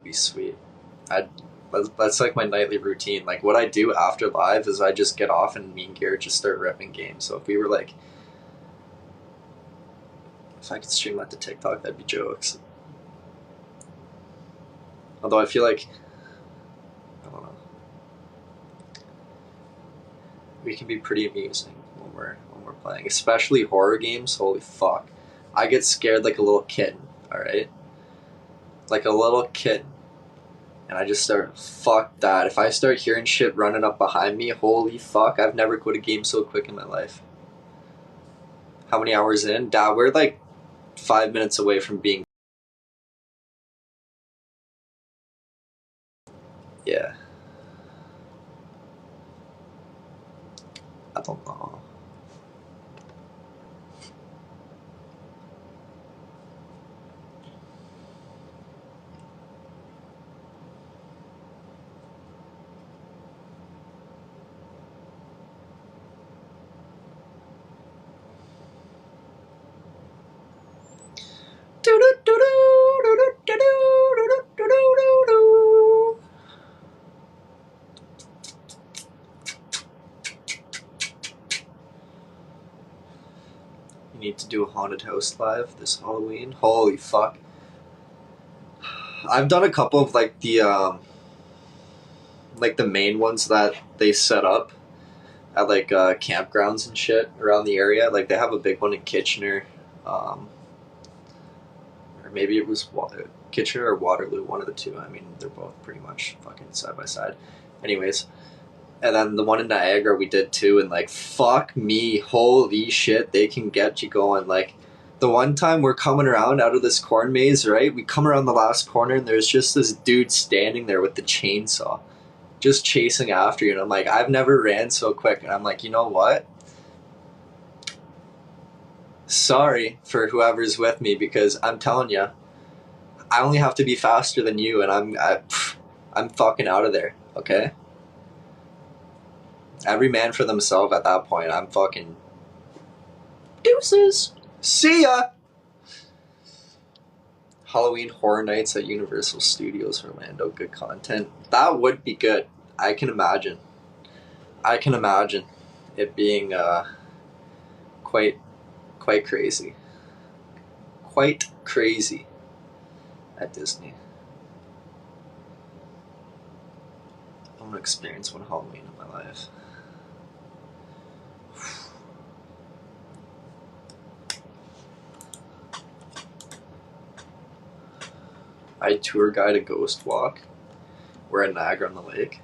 be sweet. That's like my nightly routine. Like what I do after live is I just get off and me and Garrett just start ripping games. So if we were like, if I could stream that to TikTok, that'd be jokes. Although I feel like, I don't know, we can be pretty amusing when we're playing, especially horror games. Holy fuck, I get scared like a little kitten. All right, like a little kitten. And I just start, fuck that. If I start hearing shit running up behind me, holy fuck, I've never quit a game so quick in my life. How many hours in? Dad, we're like 5 minutes away from being... Yeah. I don't know. You need to do a haunted house live this Halloween. Holy fuck. I've done a couple of like the main ones that they set up at like campgrounds and shit around the area. Like they have a big one in Kitchener, or maybe it was Kitchener or Waterloo, one of the two. I mean, they're both pretty much fucking side by side. Anyways, and then the one in Niagara we did too, and like fuck me, holy shit, they can get you going. Like the one time we're coming around out of this corn maze, right? We come around the last corner and there's just this dude standing there with the chainsaw, just chasing after you. And I'm like, I've never ran so quick. And I'm like, you know what? Sorry for whoever's with me, because I'm telling you, I only have to be faster than you, and I'm fucking out of there. Okay. Every man for themselves at that point. I'm fucking deuces. See ya. Halloween Horror Nights at Universal Studios Orlando. Good content. That would be good. I can imagine. I can imagine it being quite crazy. Quite crazy at Disney. I want to experience one Halloween in my life. I tour guide a ghost walk. We're at Niagara on the Lake.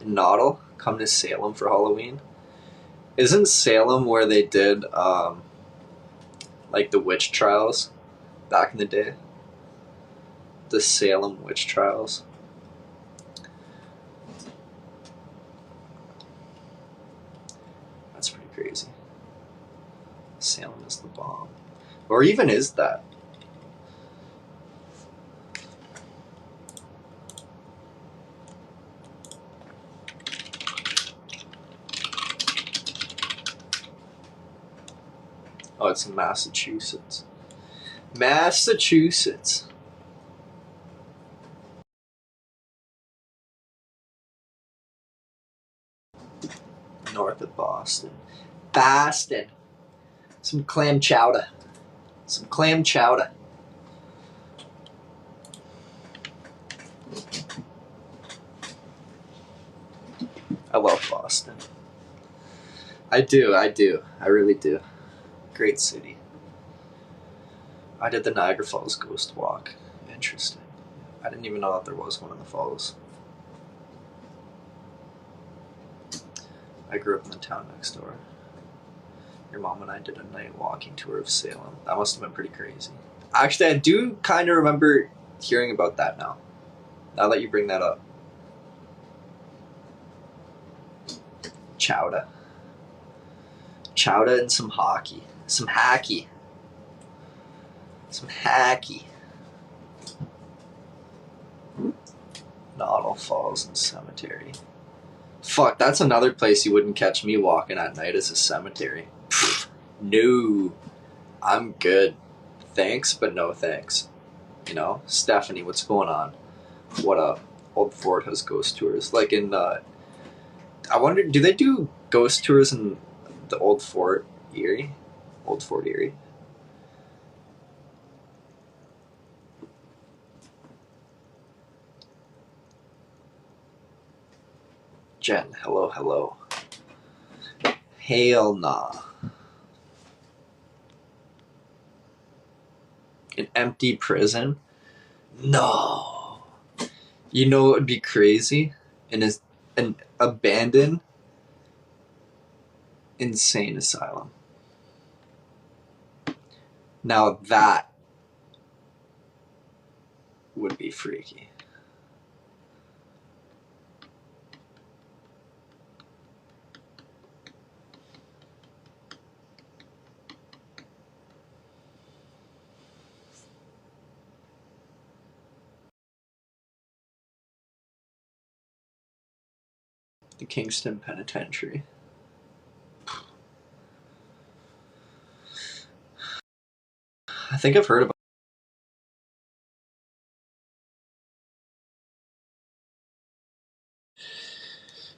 In Noddle, come to Salem for Halloween. Isn't Salem where they did like the witch trials back in the day? The Salem witch trials. That's pretty crazy. Salem is the bomb. Or even is that? Oh, it's in Massachusetts. Massachusetts. North of Boston. Boston. Some clam chowder. Some clam chowder. I love Boston. I do. I really do. Great city. I did the Niagara Falls Ghost Walk. Interesting. I didn't even know that there was one in the falls. I grew up in the town next door. Your mom and I did a night walking tour of Salem. That must have been pretty crazy. Actually, I do kind of remember hearing about that now. Now that you bring that up. Chowder. Chowder and some hockey. Some hacky. Some hacky. Noddle Falls and Cemetery. Fuck, that's another place you wouldn't catch me walking at night, is a cemetery. No. I'm good. Thanks, but no thanks. You know? Stephanie, what's going on? what Old Fort has ghost tours. Like in I wonder, do they do ghost tours in the Old Fort Erie? Old Fort Erie. Jen, hello, hello. Hell nah. An empty prison? No. You know what would be crazy? An abandoned insane asylum. Now that would be freaky. The Kingston Penitentiary. I think I've heard about.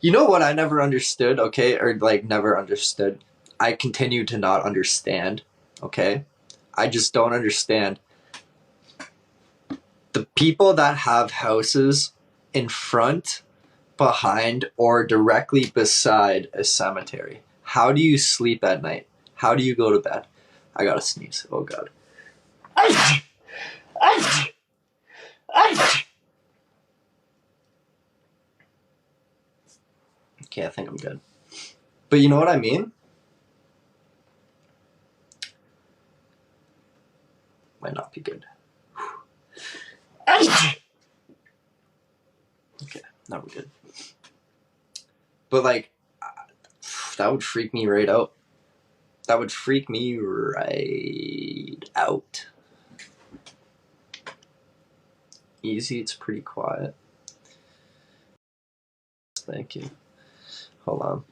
You know what I never understood, okay? Or like never understood. I continue to not understand, okay? I just don't understand. The people that have houses in front, behind, or directly beside a cemetery. How do you sleep at night? How do you go to bed? I gotta sneeze. Oh god. Okay, I think I'm good. But you know what I mean? Might not be good. Okay, now we're good. But like, that would freak me right out. That would freak me right out. Easy, it's pretty quiet. Thank you. Hold on.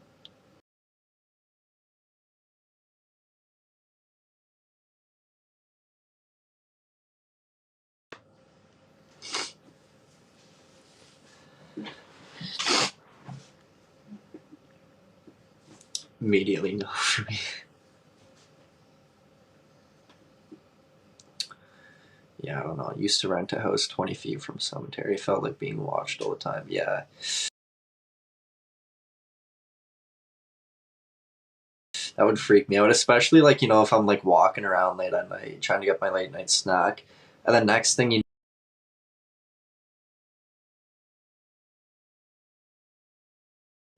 Immediately no for me. Yeah, I don't know. I used to rent a house 20 feet from cemetery. Felt like being watched all the time. Yeah. That would freak me out, especially like, you know, if I'm like walking around late at night trying to get my late night snack, and the next thing you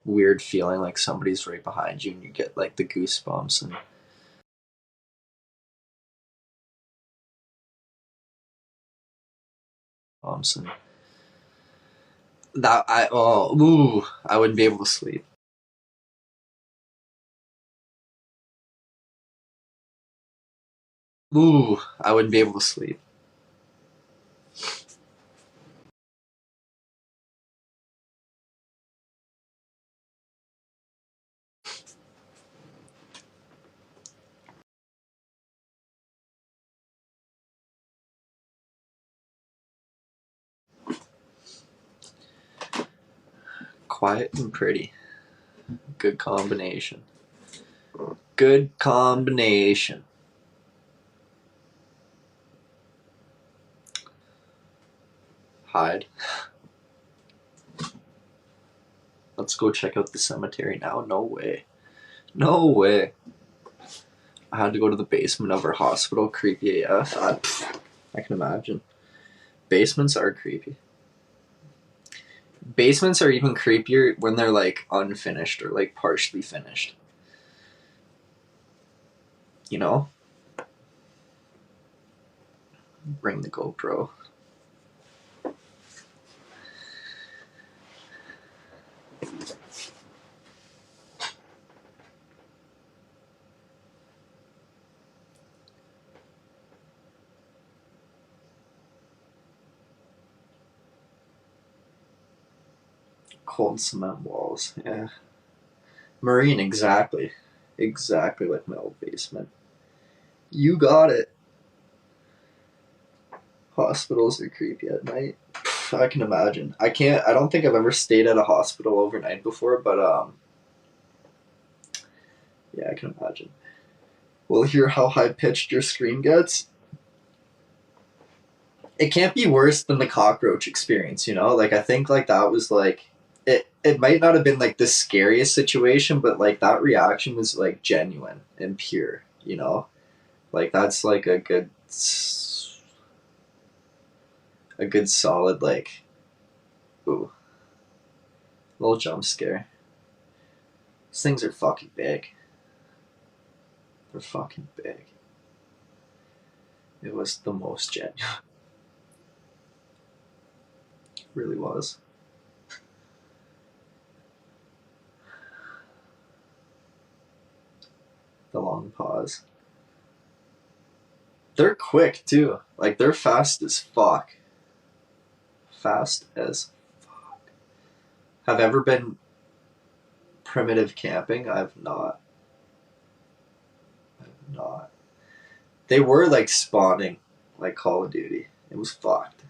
weird feeling like somebody's right behind you and you get like the goosebumps and and that I wouldn't be able to sleep. Ooh, I wouldn't be able to sleep. Quiet and pretty. Good combination. Good combination. Hide. Let's go check out the cemetery now. No way. No way. I had to go to the basement of our hospital. Creepy AF. I can imagine. Basements are creepy. Basements are even creepier when they're like unfinished or like partially finished. You know? Bring the GoPro. Cold cement walls. Yeah. Marine, exactly. Exactly like my old basement. You got it. Hospitals are creepy at night. I can imagine. I can't. I don't think I've ever stayed at a hospital overnight before, but yeah, I can imagine. We'll hear how high pitched your scream gets. It can't be worse than the cockroach experience, you know? Like I think like that was like it might not have been like the scariest situation, but like that reaction was like genuine and pure, you know? Like that's like a good solid like ooh, little jump scare. These things are fucking big. They're fucking big. It was the most genuine. It really was. The long pause. They're quick too. Like they're fast as fuck. Fast as fuck. Have ever been primitive camping? I've not. I've not. They were like spawning like Call of Duty. It was fucked.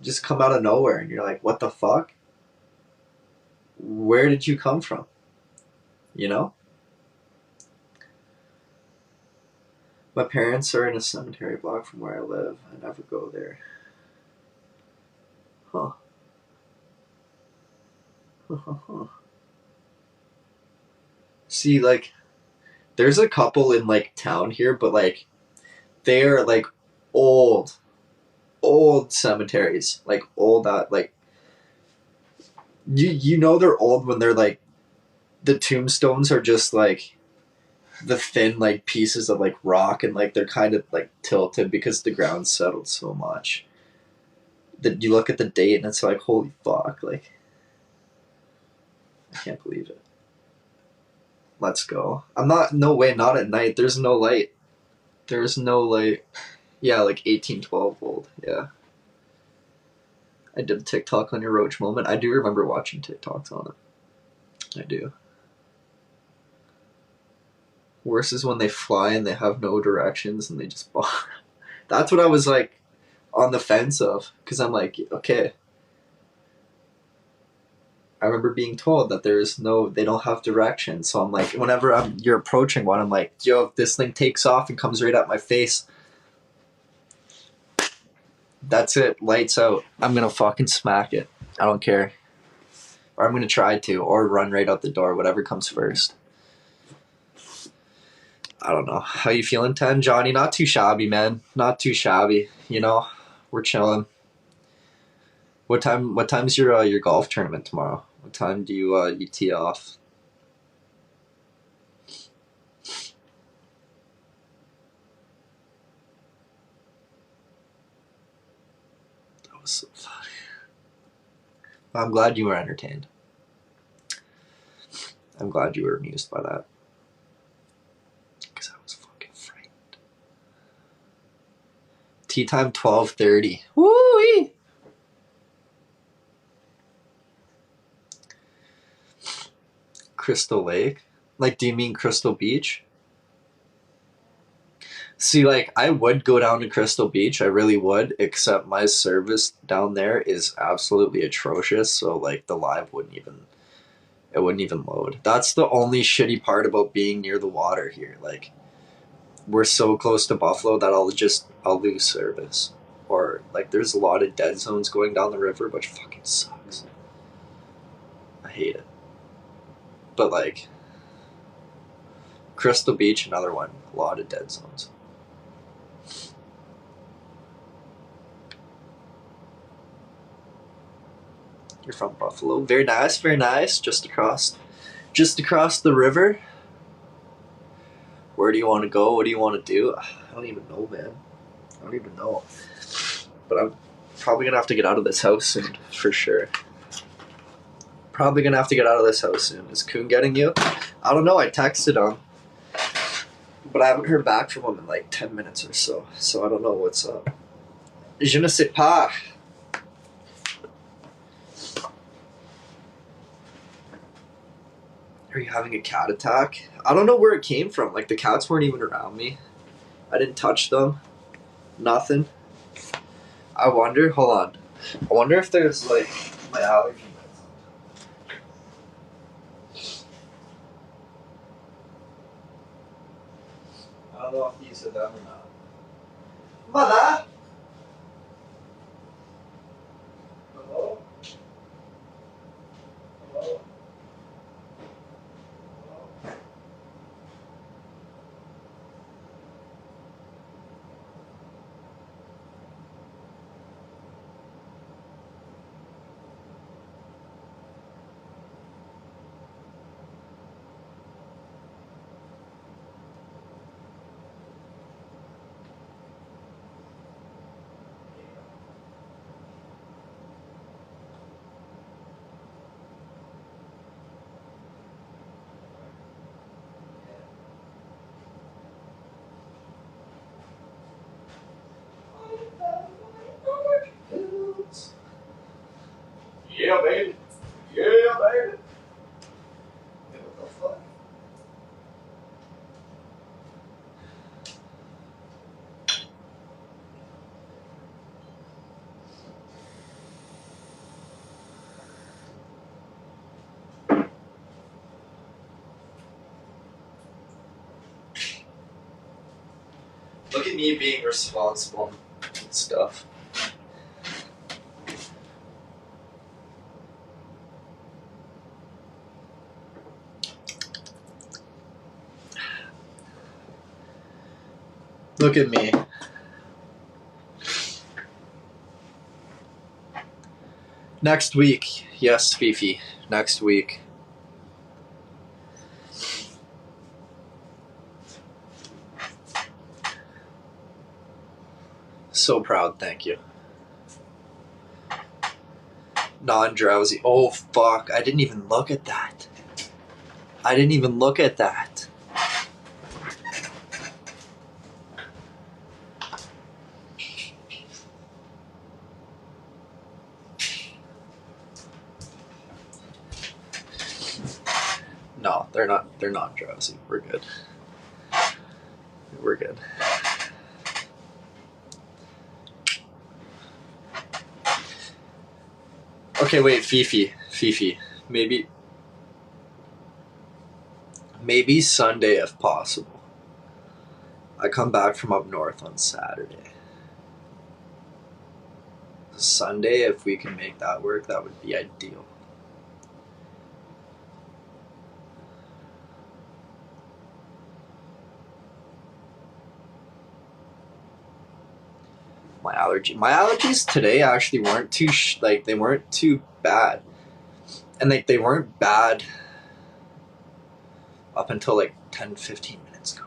Just come out of nowhere and you're like, what the fuck? Where did you come from? You know? My parents are in a cemetery block from where I live. I never go there. Huh. See, like, there's a couple in like town here, but like they're like old, old cemeteries. Like old like you know they're old when they're like the tombstones are just like the thin like pieces of like rock and like they're kind of like tilted because the ground settled so much. That you look at the date and it's like holy fuck, like I can't believe it. Let's go. I'm not no way, not at night. There's no light. There's no light. Yeah, like 1812 old. Yeah. I did a TikTok on your roach moment. I do remember watching TikToks on it. I do. Worse is when they fly and they have no directions and they just bomb. That's what I was like on the fence of. Because I'm like, okay. I remember being told that they don't have directions. So I'm like, whenever you're approaching one, I'm like, yo, if this thing takes off and comes right at my face, that's it. Lights out. I'm gonna fucking smack it. I don't care. Or I'm gonna try to, or run right out the door, whatever comes first. I don't know. How you feeling, 10? Johnny? Not too shabby, man. Not too shabby. You know? We're chilling. What time's your golf tournament tomorrow? What time do you tee off? That was so funny. I'm glad you were entertained. I'm glad you were amused by that. Because I was fucking frightened. Tea time 12:30. Woo-wee! Crystal Lake? Like, do you mean Crystal Beach? See, like, I would go down to Crystal Beach, I really would, except my service down there is absolutely atrocious, so, like, the live it wouldn't even load. That's the only shitty part about being near the water here. Like, we're so close to Buffalo that I'll lose service. Or, like, there's a lot of dead zones going down the river, which fucking sucks. I hate it. But, like, Crystal Beach, another one, a lot of dead zones. You're from Buffalo. Very nice, very nice. Just across the river. Where do you want to go? What do you want to do? I don't even know, man. I don't even know. But I'm probably gonna have to get out of this house soon, for sure. Probably gonna have to get out of this house soon. Is Coon getting you? I don't know. I texted him, but I haven't heard back from him in like 10 minutes or so. So I don't know what's up. Je ne sais pas. Are you having a cat attack? I don't know where it came from. Like, the cats weren't even around me. I didn't touch them. Nothing. I wonder. Hold on. I wonder if there's like my allergy meds. I don't know if you said that or not. Mother. Hello. Hello. Yeah, baby. Yeah, baby. Hey, what the fuck? Look at me being responsible and stuff. Look at me. Next week. Yes, Fifi. Next week. So proud, thank you. Non-drowsy. Oh, fuck. I didn't even look at that. I didn't even look at that. No, they're not drowsy. We're good. We're good. Okay, wait, Fifi. Maybe Sunday if possible. I come back from up north on Saturday. Sunday, if we can make that work, that would be ideal. My allergies today actually weren't too they weren't too bad, and they weren't bad up until like 10-15 minutes ago.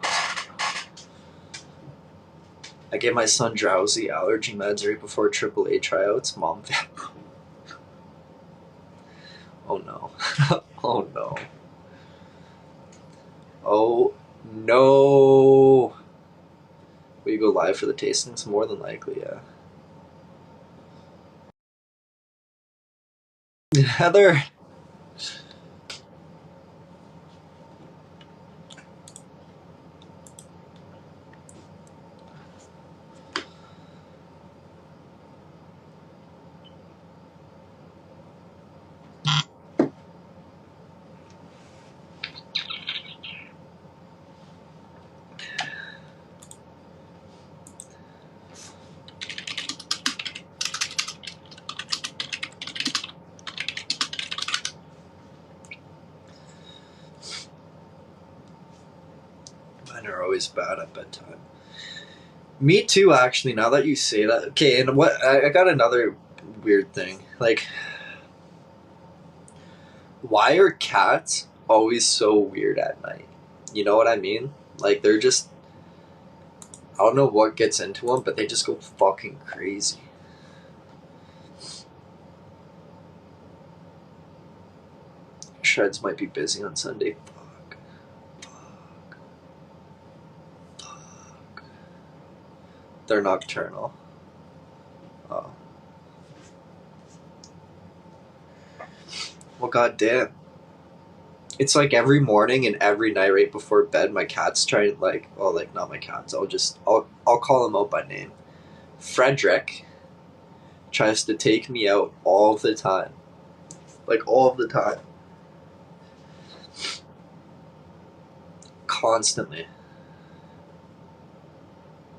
I gave my son drowsy allergy meds right before AAA tryouts. Mom. Oh no. Oh no. Oh no. Will you go live for the tastings? More than likely, yeah. Heather. Mine are always bad at bedtime. Me too, actually, now that you say that. Okay, and what I got another weird thing. Like, why are cats always so weird at night? You know what I mean? Like, they're just, I don't know what gets into them, but they just go fucking crazy. Shreds might be busy on Sunday. Fuck. They're nocturnal. Oh. Well, goddamn. It's like every morning and every night right before bed, my cat's trying like, well, like not my cats. I'll call him out by name. Frederick Tries to take me out all the time. Like, all the time. Constantly.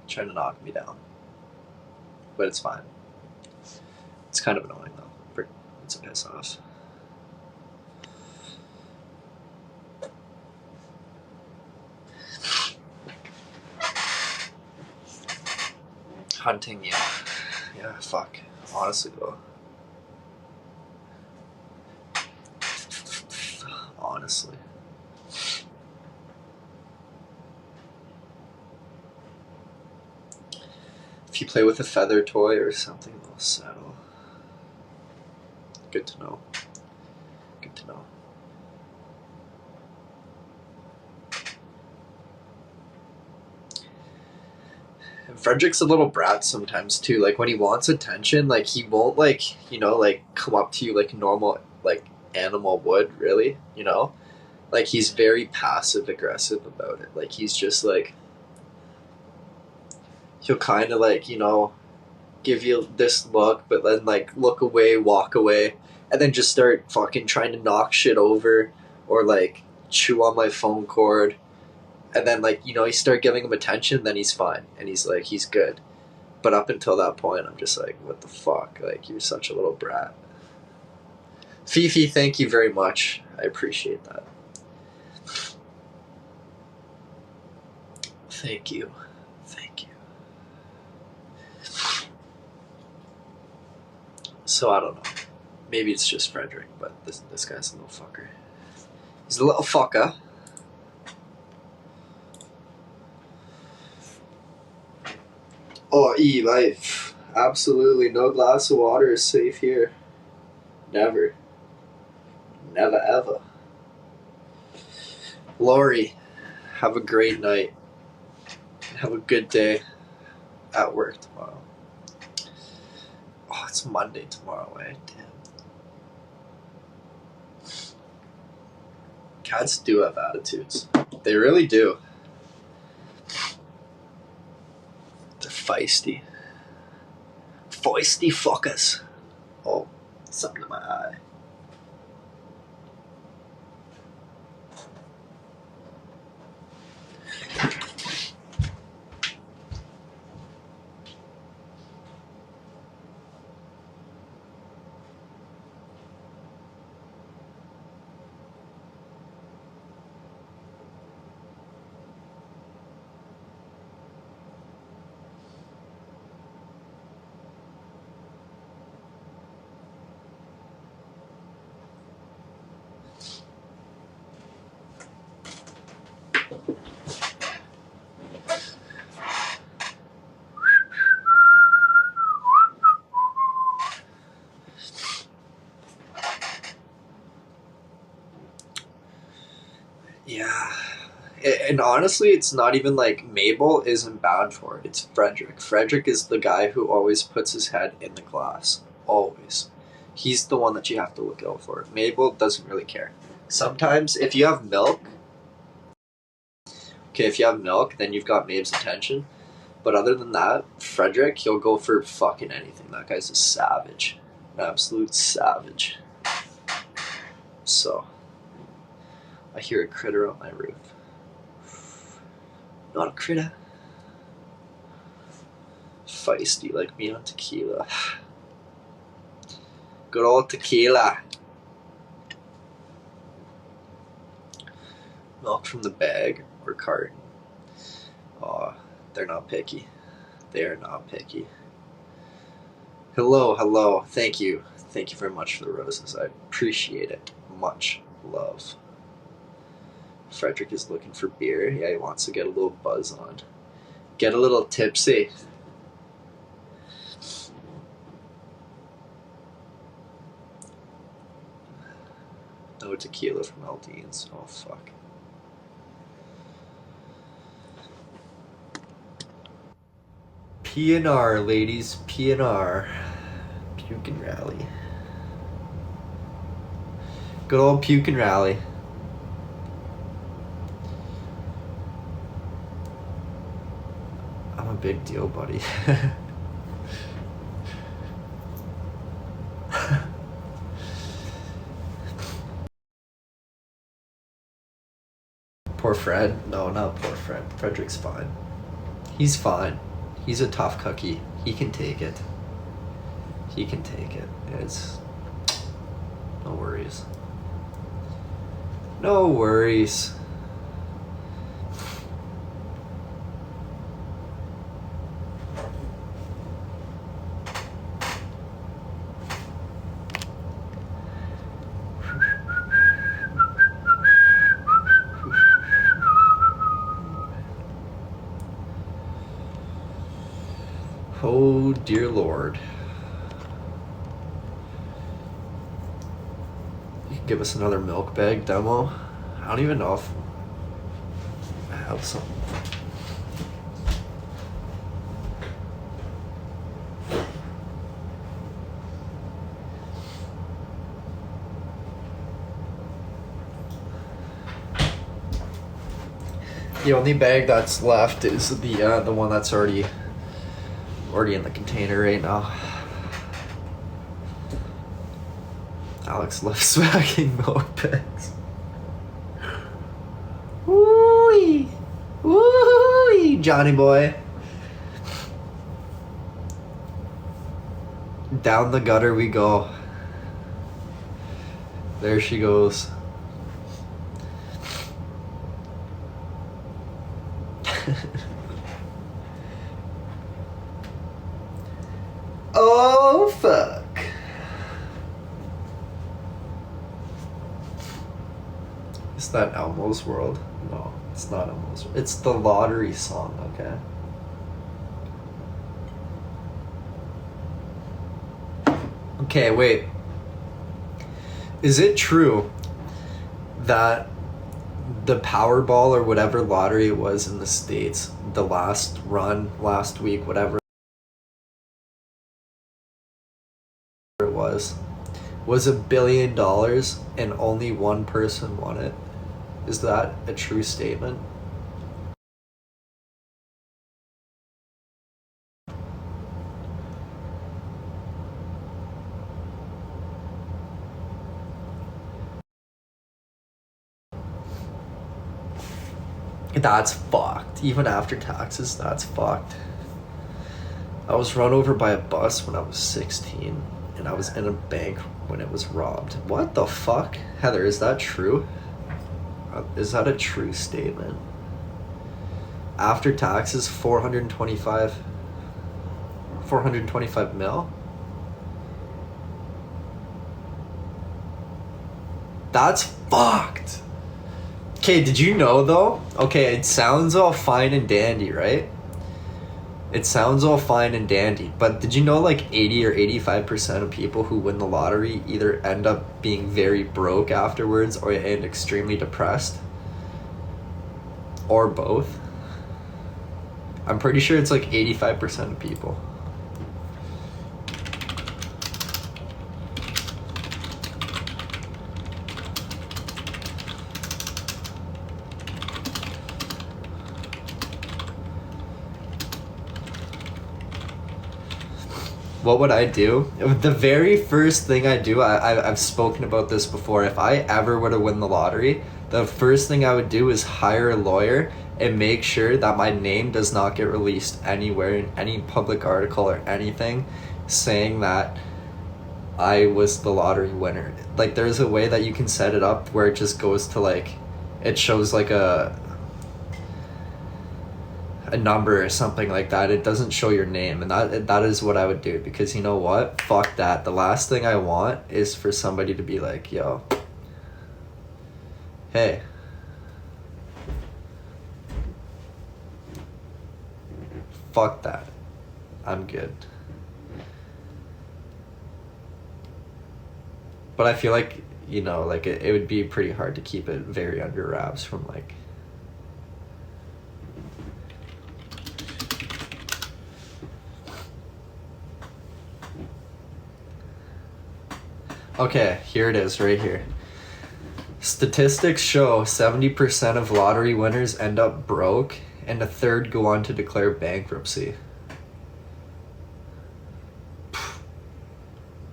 Trying to knock me down. But it's fine. It's kind of annoying, though. It's a piss off. Hunting, yeah. Yeah, fuck. Honestly, though. Honestly. If you play with a feather toy or something, they'll settle. Good to know. Good to know. And Frederick's a little brat sometimes too. Like when he wants attention, like he won't like, you know, like come up to you like a normal like animal would, really, you know? Like he's very passive aggressive about it. Like he's just like he'll kind of like, you know, give you this look, but then like look away, walk away, and then just start fucking trying to knock shit over or like chew on my phone cord. And then like, you know, you start giving him attention, then he's fine. And he's like, he's good. But up until that point, I'm just like, what the fuck? Like, you're such a little brat. Fifi, thank you very much. I appreciate that. Thank you. Thank you. So I don't know. Maybe it's just Frederick, but this guy's a little fucker. He's a little fucker. Oh, Eve, absolutely no glass of water is safe here. Never. Never ever. Lori, have a great night. Have a good day at work tomorrow. Oh, it's Monday tomorrow, eh? Damn. Cats do have attitudes. They really do. They're feisty. Feisty fuckers. Oh, something in my eye. Yeah. And honestly, it's not even like Mabel isn't bad for it. It's Frederick. Frederick is the guy who always puts his head in the glass. Always. He's the one that you have to look out for. Mabel doesn't really care. Sometimes, if you have milk, then you've got Mabe's attention. But other than that, Frederick, he'll go for fucking anything. That guy's a savage. An absolute savage. So, I hear a critter on my roof. Not a critter. Feisty like me on tequila. Good old tequila. Milk from the bag or carton. Oh, they're not picky. They are not picky. Hello, hello. Thank you. Thank you very much for the roses. I appreciate it. Much love. Frederick is looking for beer. Yeah, he wants to get a little buzz on. Get a little tipsy. No tequila from Aldean's. Oh, fuck. PNR, ladies. PNR. Puke and rally. Good old puke and rally. I'm a big deal, buddy. Poor Fred. No, not poor Fred. Frederick's fine. He's fine. He's a tough cookie. He can take it. He can take it. It's... No worries. No worries. Oh, dear Lord. You can give us another milk bag demo? I don't even know if I have some. The only bag that's left is the one that's already in the container right now. Alex loves smacking milk bags. Woo-wee! Woo-wee, Johnny boy. Down the gutter we go. There she goes. Oh, fuck. Is that Elmo's World? No, it's not Elmo's World. It's the lottery song, okay? Okay, wait. Is it true that the Powerball or whatever lottery it was in the States, the last run, last week, whatever it was $1 billion and only one person won it? Is that a true statement? That's fucked. Even after taxes, that's fucked. I was run over by a bus when I was 16, and I was in a bank when it was robbed. What the fuck? Heather, is that true? Is that a true statement? After taxes, 425 mil? That's fucked. Okay, did you know though? Okay, it sounds all fine and dandy, right? It sounds all fine and dandy, but did you know like 80 or 85% of people who win the lottery either end up being very broke afterwards or and extremely depressed? Or both? I'm pretty sure it's like 85% of people. What would I do? The very first thing I do, I've spoken about this before. If I ever were to win the lottery, the first thing I would do is hire a lawyer and make sure that my name does not get released anywhere in any public article or anything saying that I was the lottery winner. Like, there's a way that you can set it up where it just goes to like, it shows like a number or something like that. It doesn't show your name, and that is what I would do, because you know what? Fuck that. The last thing I want is for somebody to be like, yo, hey, fuck that. I'm good. But I feel like, you know, like it would be pretty hard to keep it very under wraps from like okay, here it is, right here. Statistics show 70% of lottery winners end up broke, and a third go on to declare bankruptcy.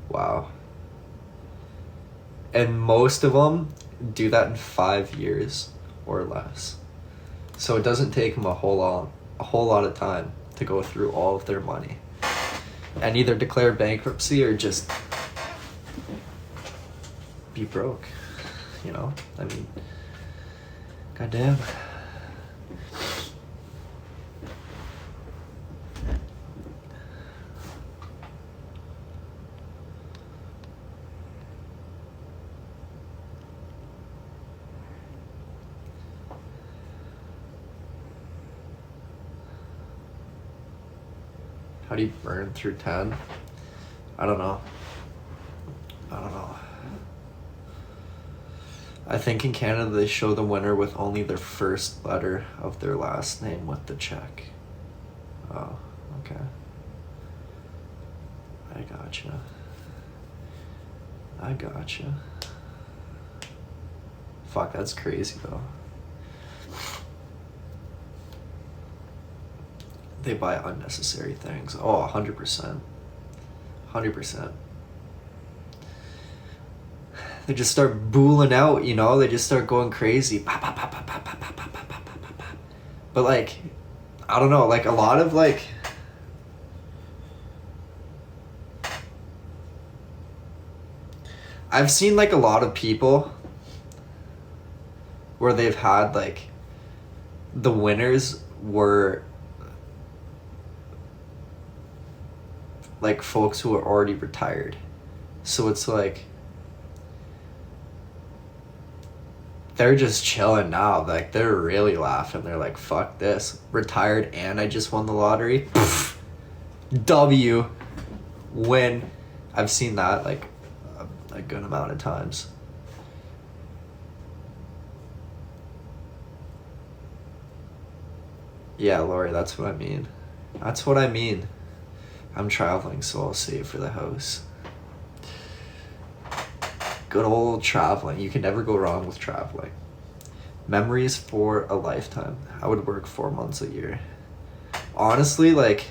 Wow. And most of them do that in 5 years or less. So it doesn't take them a whole lot of time to go through all of their money and either declare bankruptcy or just be broke. You know, I mean, goddamn. How do you burn through 10? I don't know. I think in Canada they show the winner with only their first letter of their last name with the check. Oh, okay. I gotcha. Fuck, that's crazy though. They buy unnecessary things. Oh, 100%. 100%. They just start booling out, you know? They just start going crazy. But like, I don't know, like a lot of like... I've seen like a lot of people where they've had like... The winners were... like folks who are already retired. So it's like... They're just chilling now. Like, they're really laughing. They're like, fuck this. Retired and I just won the lottery. W. Win. I've seen that, like, a good amount of times. Yeah, Lori, that's what I mean. I'm traveling, so I'll save for the house. Good old traveling. You can never go wrong with traveling. Memories for a lifetime. I would work 4 months a year. Honestly, like...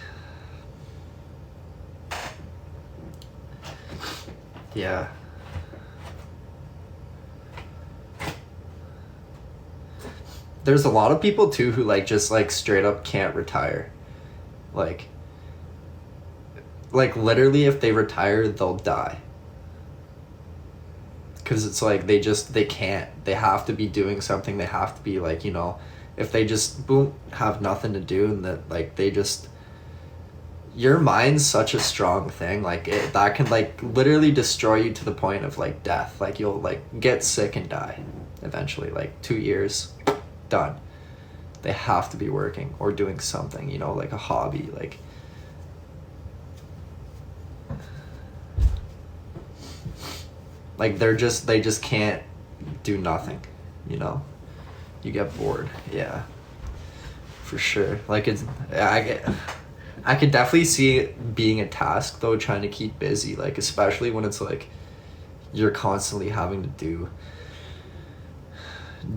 Yeah. There's a lot of people, too, who, like, just, like, straight up can't retire. Like, literally, if they retire, they'll die. Because it's like they can't. They have to be doing something. They have to be like, you know, if they just boom have nothing to do and that like they just, your mind's such a strong thing. Like that can like literally destroy you to the point of like death. Like you'll like get sick and die eventually. Like 2 years, done. They have to be working or doing something, you know, like a hobby, like. Like they just can't do nothing, you know? You get bored, yeah. For sure. Like I could definitely see it being a task though, trying to keep busy, like especially when it's like you're constantly having to do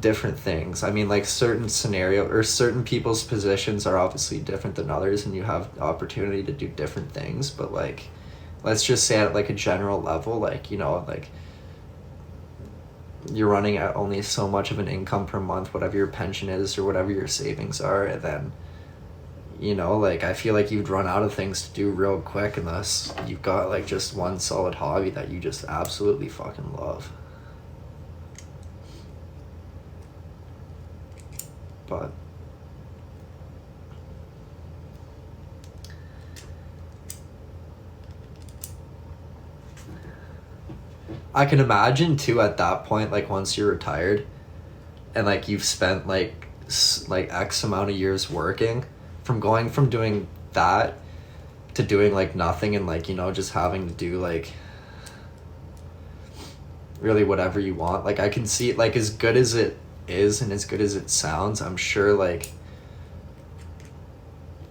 different things. I mean like certain scenario or certain people's positions are obviously different than others and you have the opportunity to do different things, but like let's just say at like a general level, like, you know, like you're running at only so much of an income per month, whatever your pension is or whatever your savings are, and then, you know, like I feel like you'd run out of things to do real quick unless you've got like just one solid hobby that you just absolutely fucking love. But I can imagine too at that point, like once you're retired and like you've spent like X amount of years working, from going from doing that to doing like nothing and like, you know, just having to do like really whatever you want. Like I can see it, like as good as it is and as good as it sounds, I'm sure like,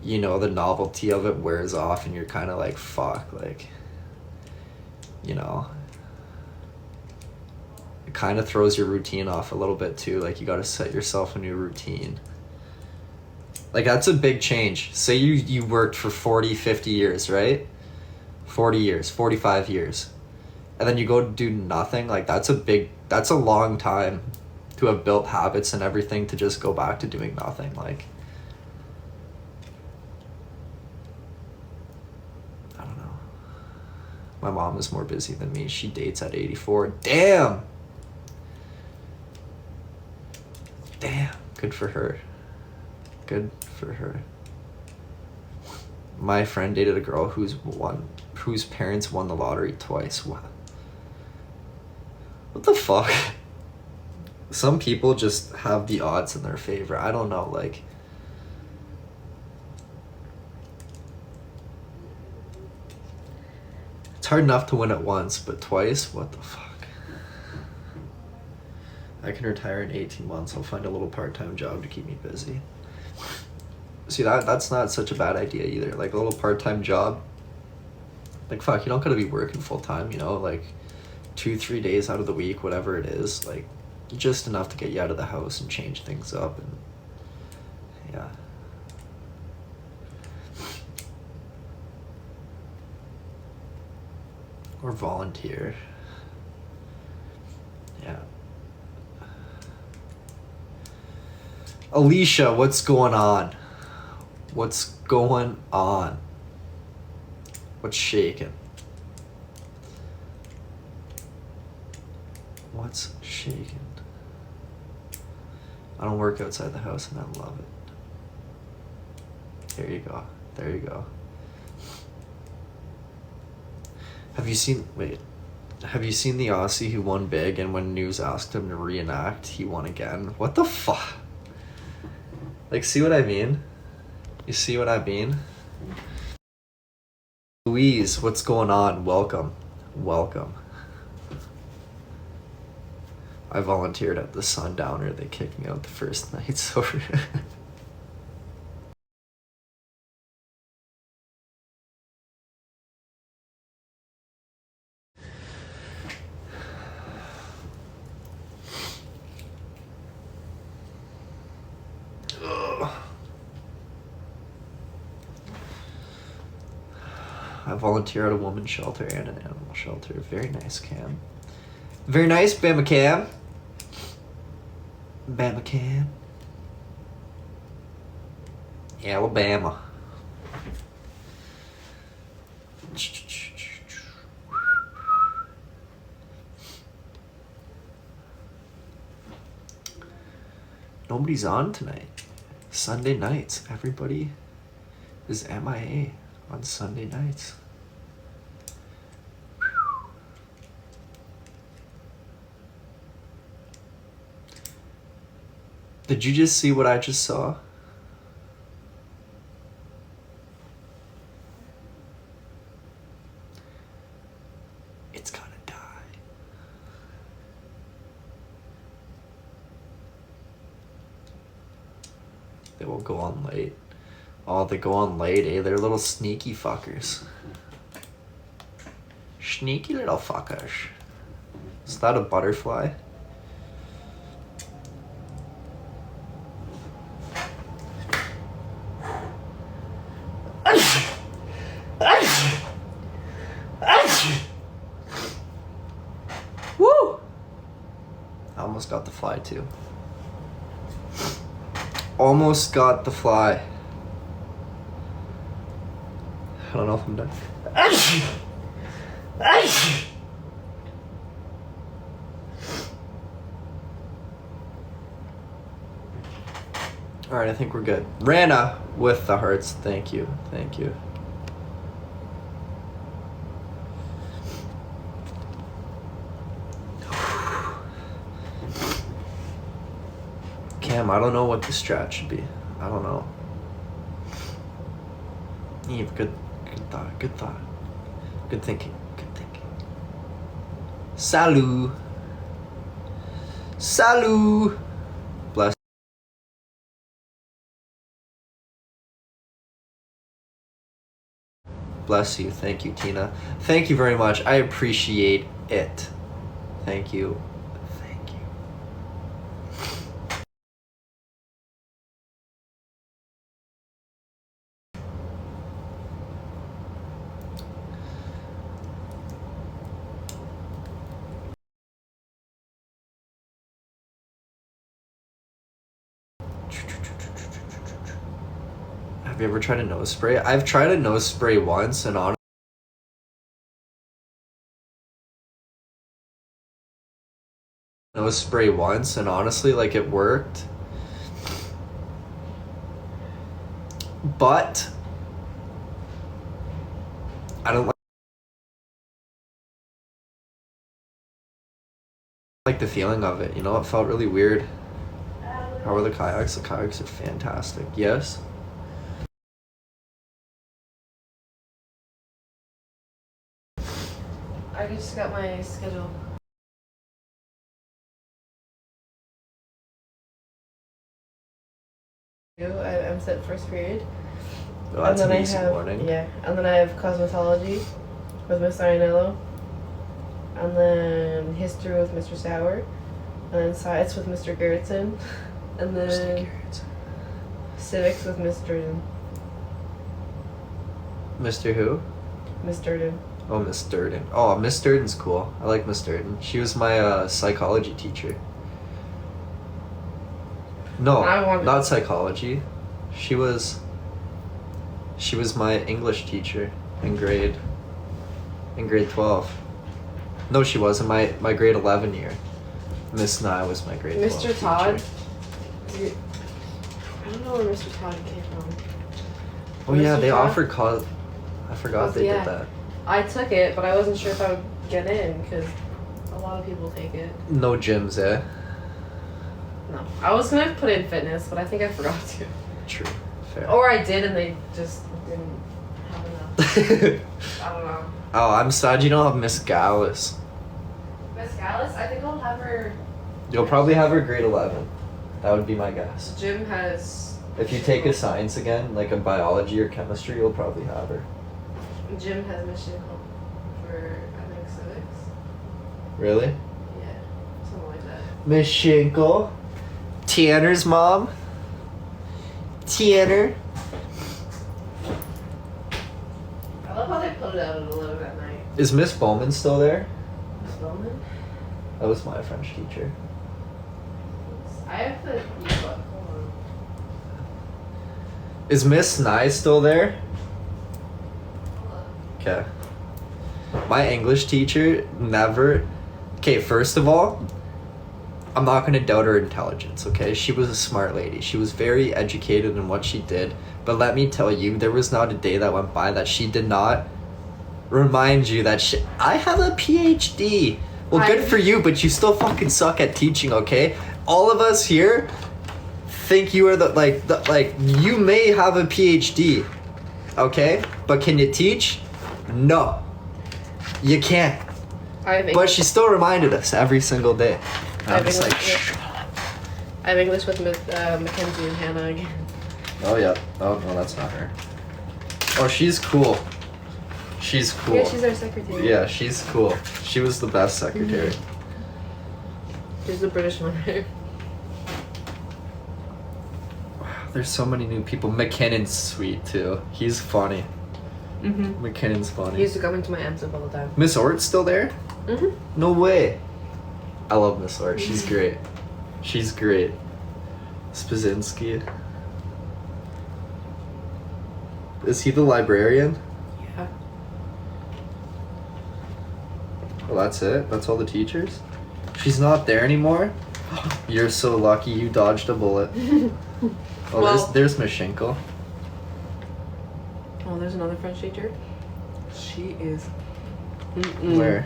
you know, the novelty of it wears off and you're kind of like, fuck, like, you know, it kind of throws your routine off a little bit too. Like you got to set yourself a new routine. Like that's a big change. Say you worked for 40, 50 years, right? 40 years, 45 years. And then you go do nothing. Like that's a long time to have built habits and everything to just go back to doing nothing. Like, I don't know. My mom is more busy than me. She dates at 84. Damn! Damn. Good for her. Good for her. My friend dated a girl whose parents won the lottery twice. What the fuck? Some people just have the odds in their favor. I don't know, like... It's hard enough to win it once, but twice? What the fuck? I can retire in 18 months. I'll find a little part-time job to keep me busy. See, that's not such a bad idea either. Like, a little part-time job. Like, fuck, you don't gotta be working full-time, you know? Like, 2-3 days out of the week, whatever it is. Like, just enough to get you out of the house and change things up. And yeah. Or volunteer. Yeah. Alicia, what's going on? What's going on? What's shaking? What's shaking? I don't work outside the house and I love it. There you go. There you go. Have you seen the Aussie who won big and when news asked him to reenact, he won again? What the fuck? Like, see what I mean? You see what I mean? Louise, what's going on? Welcome. Welcome. I volunteered at the Sundowner. They kicked me out the first night, so... I volunteer at a women's shelter and an animal shelter. Very nice, Cam. Very nice, Bama Cam. Bama Cam. Alabama. Nobody's on tonight. Sunday nights. Everybody is MIA on Sunday nights. Did you just see what I just saw? It's gonna die. They will go on late. Oh, they go on late, eh? They're little sneaky fuckers. Sneaky little fuckers. Is that a butterfly? Woo! I almost got the fly too. Almost got the fly. I don't know if I'm done. Alright, I think we're good. Rana with the hearts. Thank you. Thank you. Cam, I don't know what the strat should be. I don't know. Eve, good thought, good thought. Good thinking, good thinking. Salut. Salut. Bless. Bless you. Thank you, Tina. Thank you very much. I appreciate it. Thank you. Have you ever tried a nose spray? I've tried a nose spray once, and honestly, like it worked. But I don't like the feeling of it. You know, it felt really weird. How are the kayaks? The kayaks are fantastic. Yes. I just got my schedule. I'm set first period. Oh, that's and an then easy morning. Yeah, and then I have cosmetology with Miss Arnello, and then history with Mr. Sauer, and then science with Mr. Gerritsen, and then civics with Miss Durden. Mr. Who? Miss Durden. Oh, Miss Durden. Oh, Miss Durden's cool. I like Miss Durden. She was my psychology teacher. No, not psychology. She was my English teacher in grade 12. No, she wasn't. My grade 11 year. Miss Nye was my grade 12 Mr. Todd? teacher. I don't know where Mr. Todd came from. Oh yeah, Mr. they Todd? offered I forgot they did that. I took it, but I wasn't sure if I would get in because a lot of people take it. No gyms, eh? No. I was gonna put in fitness, but I think I forgot to. True. Fair. Or I did and they just didn't have enough. I don't know. Oh, I'm sad you don't have Miss Gallus. Miss Gallus, I think I'll have her. You'll probably have her grade 11. That would be my guess. Jim has. If you take a science again, like a biology or chemistry, you'll probably have her. Jim has mission for, I think, civics. Really? Yeah, something like that. Miss Schinkel. Tanner's mom. Tanner. I love how they put it out at 11 at night. Is Miss Bowman still there? Miss Bowman? That was my French teacher. I have to use what? Hold on. Is Miss Nye still there? Hold on. Okay. My English teacher never... Okay, first of all, I'm not going to doubt her intelligence, okay? She was a smart lady. She was very educated in what she did. But let me tell you, there was not a day that went by that she did not remind you that I have a PhD. Well, good for you, but you still fucking suck at teaching, okay? All of us here think you are you may have a PhD, okay? But can you teach? No. You can't. But she still reminded us every single day. And I'm just like, I have English with Mackenzie and Hannah again. Oh, yeah. Oh, no, that's not her. Oh, she's cool. She's cool. Yeah, she's our secretary. Yeah, she's cool. She was the best secretary. She's the British one. There's so many new people. McKinnon's sweet, too. He's funny. Mm-hmm. McKinnon's funny. He used to come into my AMSIP all the time. Miss Ort's still there? Mm-hmm. No way. I love Miss Ort. She's great. She's great. Spazinski. Is he the librarian? Yeah. Well, that's it? That's all the teachers? She's not there anymore? You're so lucky you dodged a bullet. Oh, Well, there's Miss Schinkel. Oh, there's another French teacher. She is... Where?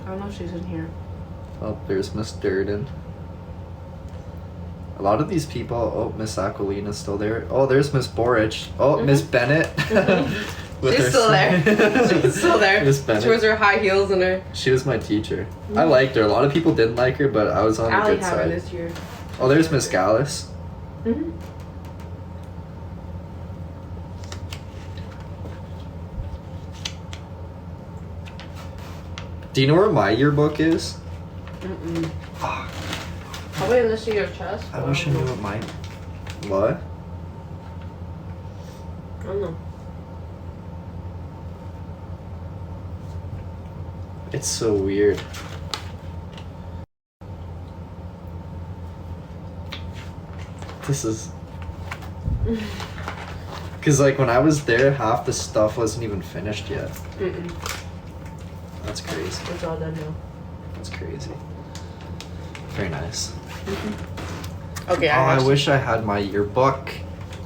I don't know if she's in here. Oh, there's Miss Durden. A lot of these people. Oh, Miss Aquilina's still there. Oh, there's Miss Borich. Oh, Miss Bennett. She's still there. She's still there. Miss Bennett. She wears her high heels and her... She was my teacher. I liked her. A lot of people didn't like her, but I was on the Allie good had her side. this year. Oh, there's Miss Gallus. Mm-hmm. Do you know where my yearbook is? Fuck. Probably in this year's chest. I wish I knew what mine. What? I don't know. It's so weird. This is... Because, like, when I was there, half the stuff wasn't even finished yet. Mm-mm. That's crazy. It's all done now. That's crazy. Very nice. Okay, I wish I had my yearbook.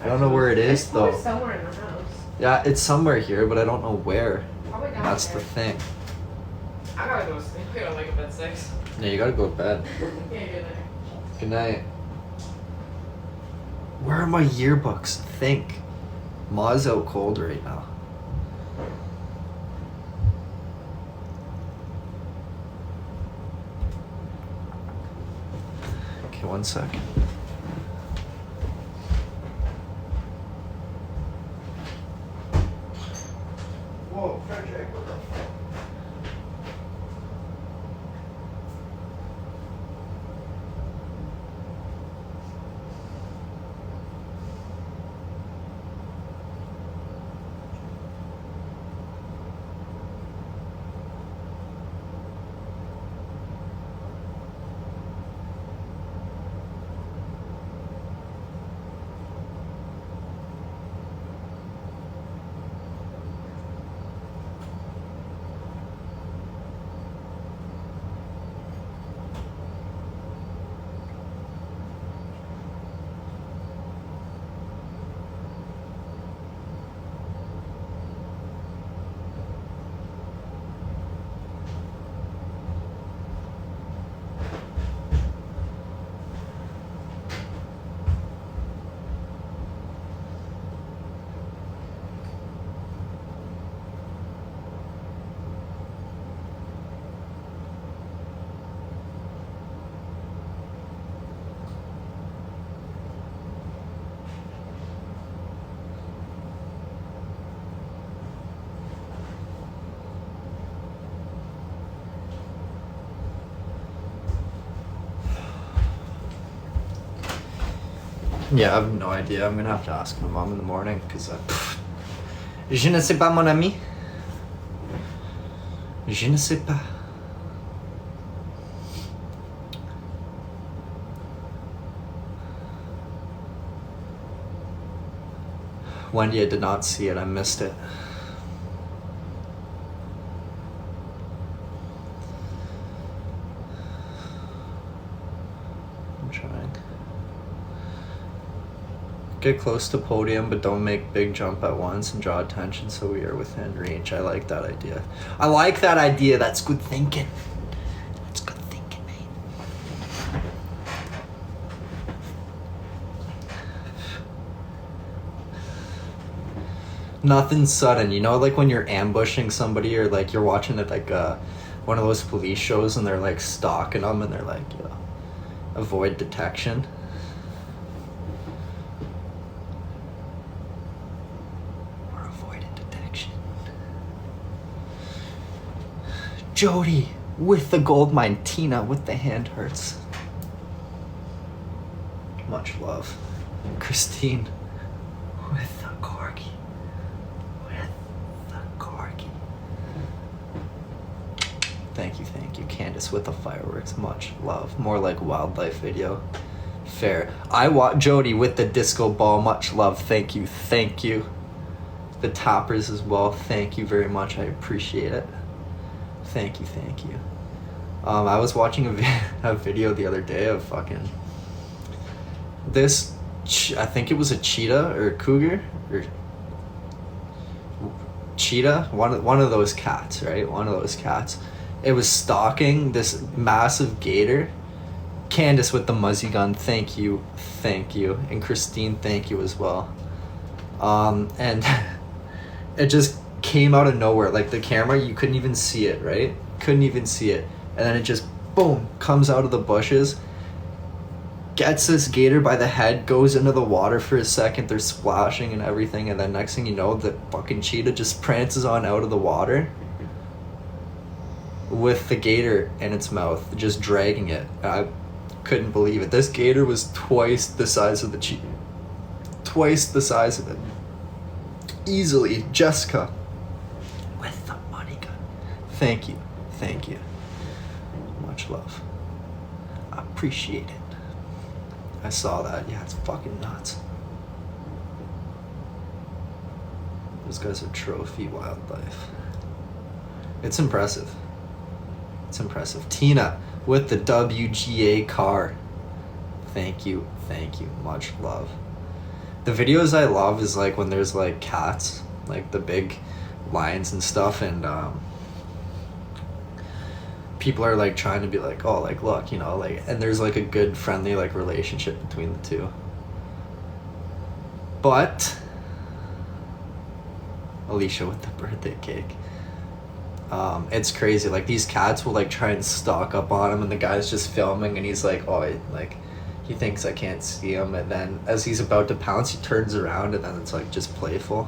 I don't know where it is, though. It's somewhere in the house. Yeah, it's somewhere here, but I don't know where. Probably down That's there. the thing. I gotta go to sleep. I gotta wake up at 6. Yeah, you gotta go to bed. Yeah, good night. Good night. Where are my yearbooks? Think. Ma's out cold right now. Okay, 1 second. Whoa, Frederick, what the fuck? Yeah, I have no idea. I'm gonna have to ask my mom in the morning because je ne sais pas, mon ami. Je ne sais pas. Wendy, I did not see it. I missed it. I'm trying. Get close to podium, but don't make big jump at once and draw attention so we are within reach. I like that idea. I like that idea. That's good thinking. That's good thinking, mate. Nothing sudden, you know, like when you're ambushing somebody or like you're watching it like one of those police shows and they're like stalking them and they're like, you know, avoid detection. Or avoided detection. Jody with the gold mine, Tina with the hand hurts. Much love. Christine with the corgi. Thank you. Candace with the fireworks, much love. More like wildlife video. Fair. Jody with the disco ball, much love. Thank you. The toppers as well, thank you very much. I appreciate it. Thank you. I was watching a video the other day of fucking this. I think it was a cheetah or a cougar or cheetah. One of those cats, right? One of those cats. It was stalking this massive gator. Candace with the muzzy gun, thank you. And Christine, thank you as well. And it just came out of nowhere. Like the camera, you couldn't even see it, right? Couldn't even see it. And then it just, boom, comes out of the bushes, gets this gator by the head, goes into the water for a second, they're splashing and everything, and then next thing you know, the fucking cheetah just prances on out of the water with the gator in its mouth, just dragging it. I couldn't believe it. This gator was twice the size of the cheetah. Twice the size of it. Easily. Jessica with the money gun. Thank you. Much love. I appreciate it. I saw that. Yeah, it's fucking nuts. Those guys are trophy wildlife. It's impressive. It's impressive. Tina with the WGA car. Thank you. Much love. The videos I love is like when there's like cats, like the big lions and stuff, and people are like trying to be like, oh, like look, you know, like, and there's like a good friendly like relationship between the two. But Alicia with the birthday cake. It's crazy. Like these cats will like try and stalk up on him, and the guy's just filming, and he's like, oh, like he thinks I can't see him, and then as he's about to pounce, he turns around, and then it's like just playful.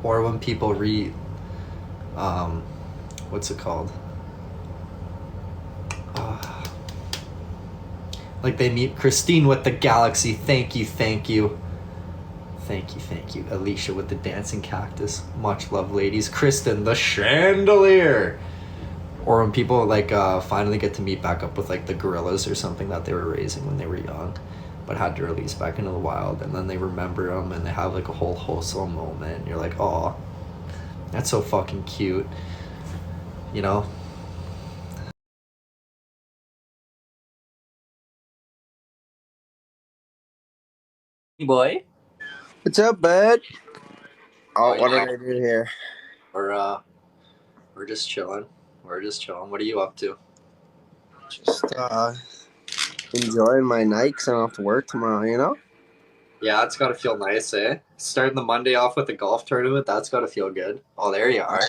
Or when people read, what's it called? Like they meet Christine with the galaxy. Thank you. Alicia with the dancing cactus. Much love, ladies. Kristen, the chandelier. Or when people like finally get to meet back up with like the gorillas or something that they were raising when they were young, but had to release back into the wild, and then they remember them and they have like a whole wholesome moment. And you're like, oh, that's so fucking cute, you know. Hey boy. What's up, bud? Oh, What did I do here? We're just chilling. What are you up to? Just enjoying my night because I don't have to work tomorrow, you know? Yeah, it's gotta feel nice, eh? Starting the Monday off with a golf tournament, that's gotta feel good. Oh, there you are.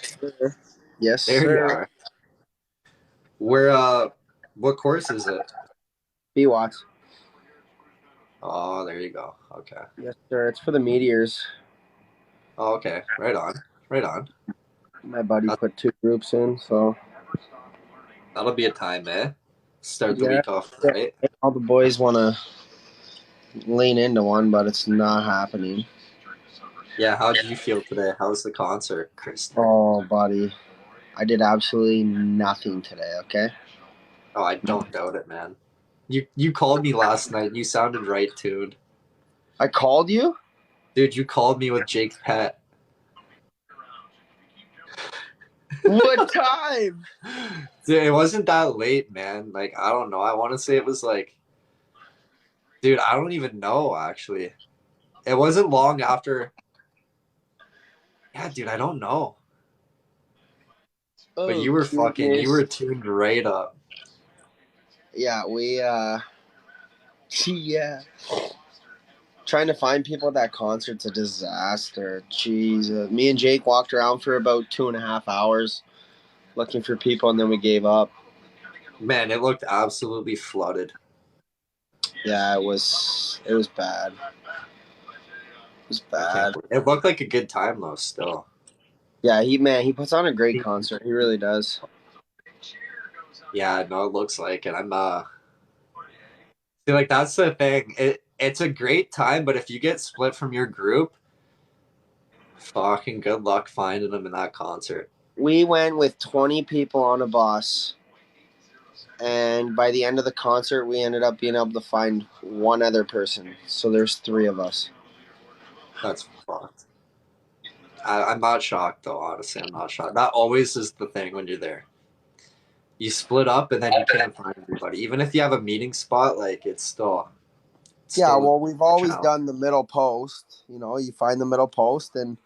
Yes, There you sir. are. Where, what course is it? B-Watts. Oh, there you go. Okay. Yes, sir. It's for the Meteors. Oh, okay. Right on. My buddy put 2 groups in, so. That'll be a time, eh? Start the Yeah, week off right. all the boys want to lean into one, but it's not happening. Yeah, how did you feel today? How's the concert, Kristen? Oh, buddy. I did absolutely nothing today, okay? Oh, I don't doubt it, man. You called me last night. You sounded right tuned. I called you? Dude, you called me with Jake's pet. What time? Dude, it wasn't that late, man. Like, I don't know. I want to say it was like, dude, I don't even know, actually. It wasn't long after. Yeah, dude, I don't know. Oh, But you were goodness. you were tuned right up. Yeah, yeah. Trying to find people at that concert's a disaster. Jeez. Me and Jake walked around for about 2.5 hours looking for people, and then we gave up. Man, it looked absolutely flooded. Yeah, it was bad. It was bad. It looked like a good time, though, still. Yeah, he puts on a great concert. He really does. Yeah, no, it looks like it. See, like, that's the thing. It's a great time, but if you get split from your group, fucking good luck finding them in that concert. We went with 20 people on a bus, and by the end of the concert, we ended up being able to find one other person. So there's 3 of us. That's fucked. I'm not shocked, though, honestly. I'm not shocked. That always is the thing when you're there. You split up, and then you can't find everybody. Even if you have a meeting spot, like, it's still Yeah, well, we've always done the middle post. You know, you find the middle post and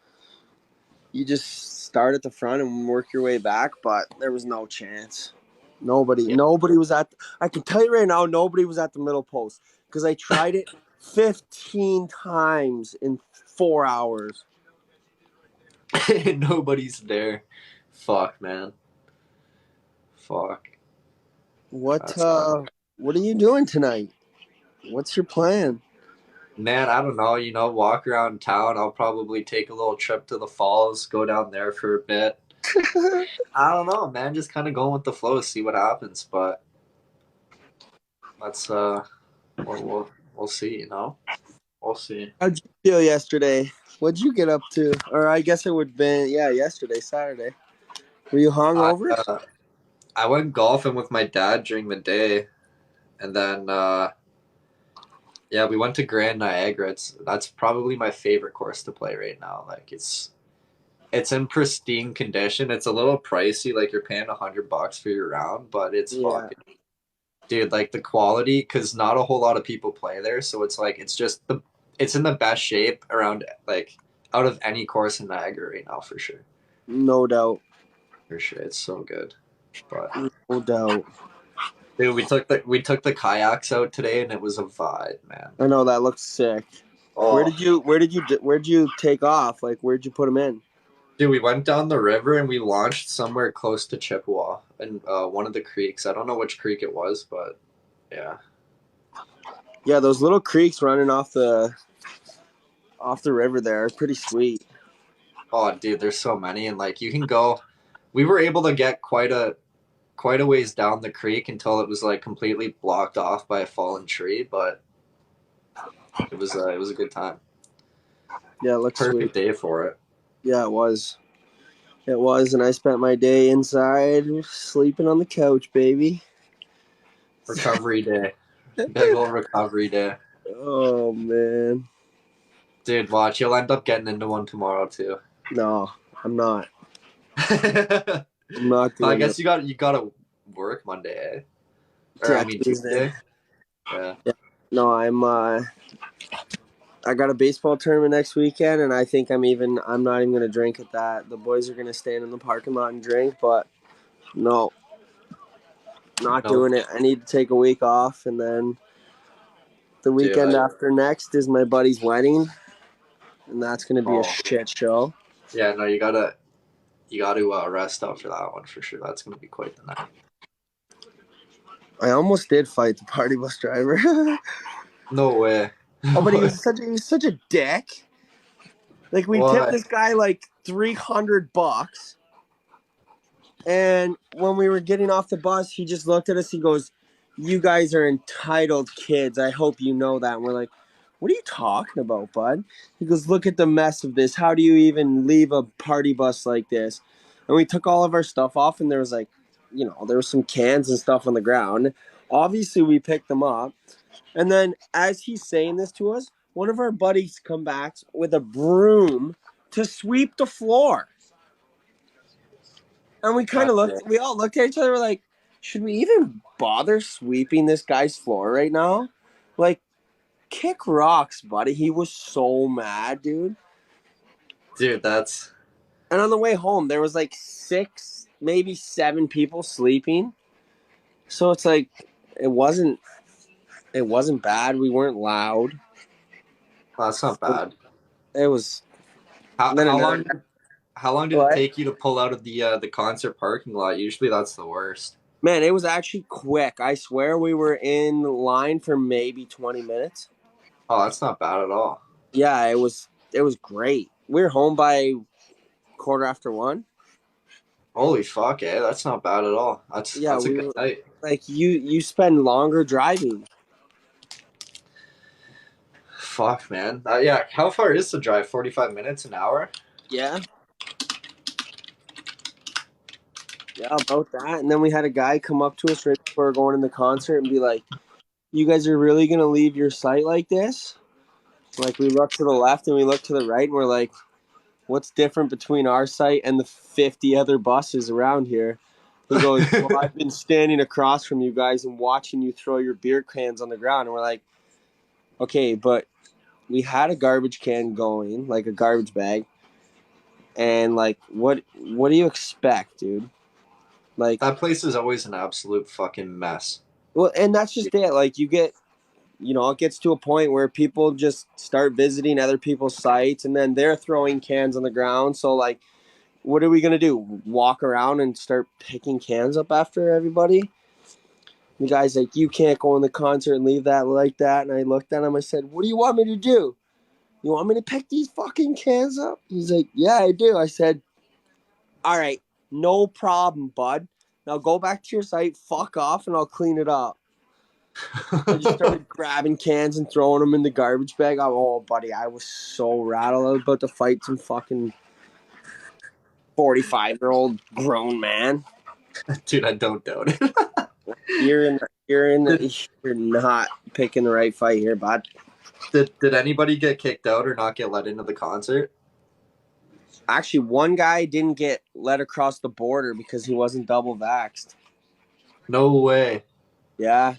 you just start at the front and work your way back, but there was no chance. Nobody was at. I can tell you right now, nobody was at the middle post because I tried it 15 times in 4 hours. Nobody's there. Fuck, man. Fuck. What are you doing tonight? What's your plan? Man, I don't know. You know, walk around town. I'll probably take a little trip to the falls, go down there for a bit. I don't know, man. Just kind of going with the flow, see what happens. But let's we'll see. You know, we'll see. How'd you feel yesterday? What'd you get up to? Or I guess it would have been yesterday, Saturday. Were you hungover? I went golfing with my dad during the day, and then yeah, we went to Grand Niagara. That's probably my favorite course to play right now. Like it's in pristine condition. It's a little pricey, like you're paying $100 for your round, but it's Yeah. fucking dude. Like the quality, because not a whole lot of people play there, so it's like it's in the best shape around like out of any course in Niagara right now for sure. No doubt. For sure, it's so good. But No doubt. dude, we took the kayaks out today, and it was a vibe, man. I know that looks sick. Where Oh, did you take off? Like, where'd you put them in? dude, we went down the river and we launched somewhere close to Chippewa and one of the creeks. I don't know which creek it was, but yeah. Yeah, those little creeks running off the river there are pretty sweet. Oh, dude, there's so many, and like you can go. We were able to get quite a ways down the creek until it was like completely blocked off by a fallen tree, but it was a good time. Yeah, it looks Perfect sweet. day for it. Yeah, it was. It was, and I spent my day inside sleeping on the couch, baby. Recovery day. Big old recovery day. Oh man. Dude, watch, you'll end up getting into one tomorrow too. No, I'm not. I I'm not doing guess it. you gotta work Monday, eh? Or I Yeah, mean Tuesday. Tuesday. Yeah. No, I got a baseball tournament next weekend, and I think I'm not even gonna drink at that. The boys are gonna stand in the parking lot and drink, but no, not Nope. doing it. I need to take a week off, and then the Dude, weekend after next is my buddy's wedding, and that's gonna be a oh shit show. yeah, no, you gotta rest up for that one for sure. That's gonna be quite the night. I almost did fight the party bus driver. No way. Oh, but he was such a dick. Like we tipped What? this guy like $300. And when we were getting off the bus, he just looked at us. He goes, "You guys are entitled kids. I hope you know that." And we're like, "What are you talking about, bud?" He goes, "Look at the mess of this. How do you even leave a party bus like this?" And we took all of our stuff off, and there was like, there was some cans and stuff on the ground. Obviously, we picked them up. And then as he's saying this to us, one of our buddies come back with a broom to sweep the floor. And we all looked at each other, we're like, should we even bother sweeping this guy's floor right now? Like, kick rocks, buddy. He was so mad, dude. Dude, that's And on the way home, there was like 6, maybe 7 people sleeping. So it's like, it wasn't bad. We weren't loud. that's not bad. It was. How Then how another long guy, how long did it what? take you to pull out of the concert parking lot? Usually that's the worst. Man, it was actually quick. I swear we were in line for maybe 20 minutes. Oh, that's not bad at all. Yeah, it was great. We were home by 1:15. Holy fuck, eh? That's not bad at all. That's Yeah, that's a we good were night. like you spend longer driving. Fuck, man. Yeah, how far is the drive? 45 minutes, an hour? Yeah. Yeah, about that. And then we had a guy come up to us right before going in the concert and be like, "You guys are really gonna leave your site like this?" Like we look to the left and we look to the right and we're like, "What's different between our site and the 50 other buses around here?" He goes, "Well, I've been standing across from you guys and watching you throw your beer cans on the ground." And we're like, "Okay, but we had a garbage can going, like a garbage bag, and like what do you expect, dude?" Like, That place is always an absolute fucking mess. well, and that's just it. Like you get, it gets to a point where people just start visiting other people's sites and then they're throwing cans on the ground. So like, what are we gonna do? Walk around and start picking cans up after everybody? The guy's like, "You can't go in the concert and leave that like that." And I looked at him. I said, "What do you want me to do? You want me to pick these fucking cans up?" He's like, "Yeah, I do." I said, "All right, no problem, bud. Now go back to your site, fuck off, and I'll clean it up." I just started grabbing cans and throwing them in the garbage bag. Oh, buddy, I was so rattled. I was about to fight some fucking 45-year-old grown man. Dude, I don't doubt it. You're not picking the right fight here, bud. Did anybody get kicked out or not get let into the concert? Actually, one guy didn't get let across the border because he wasn't double vaxxed. No way. Yeah.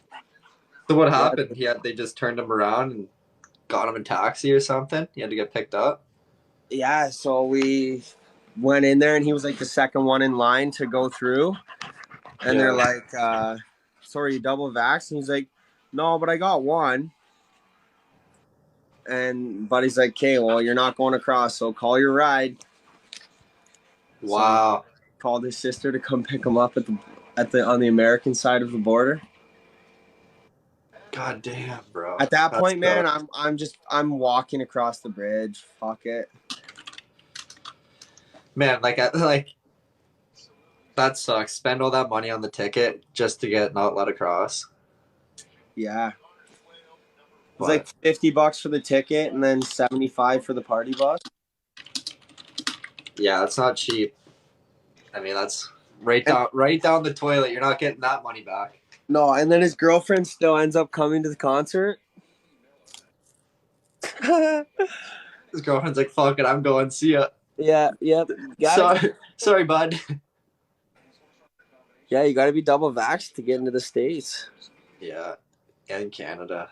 So what Yeah. happened? They just turned him around and got him a taxi or something. He had to get picked up. Yeah, so we went in there and he was like the second one in line to go through. And they're like, sorry, you double vaxxed? And he's like, no, but I got one. And Buddy's like, okay, well, you're not going across, so call your ride. Wow. So called his sister to come pick him up on the American side of the border. God damn, bro. At that point, man, I'm walking across the bridge. Fuck it. Man, like that sucks. Spend all that money on the ticket just to get not let across. Yeah. It's like $50 for the ticket and then $75 for the party bus. Yeah, that's not cheap. I mean, that's right down the toilet. You're not getting that money back. No, and then his girlfriend still ends up coming to the concert. His girlfriend's like, "Fuck it, I'm going. See ya." Yeah, yep. Sorry, bud. Yeah, you got to be double vaxxed to get into the States. Yeah, and Canada.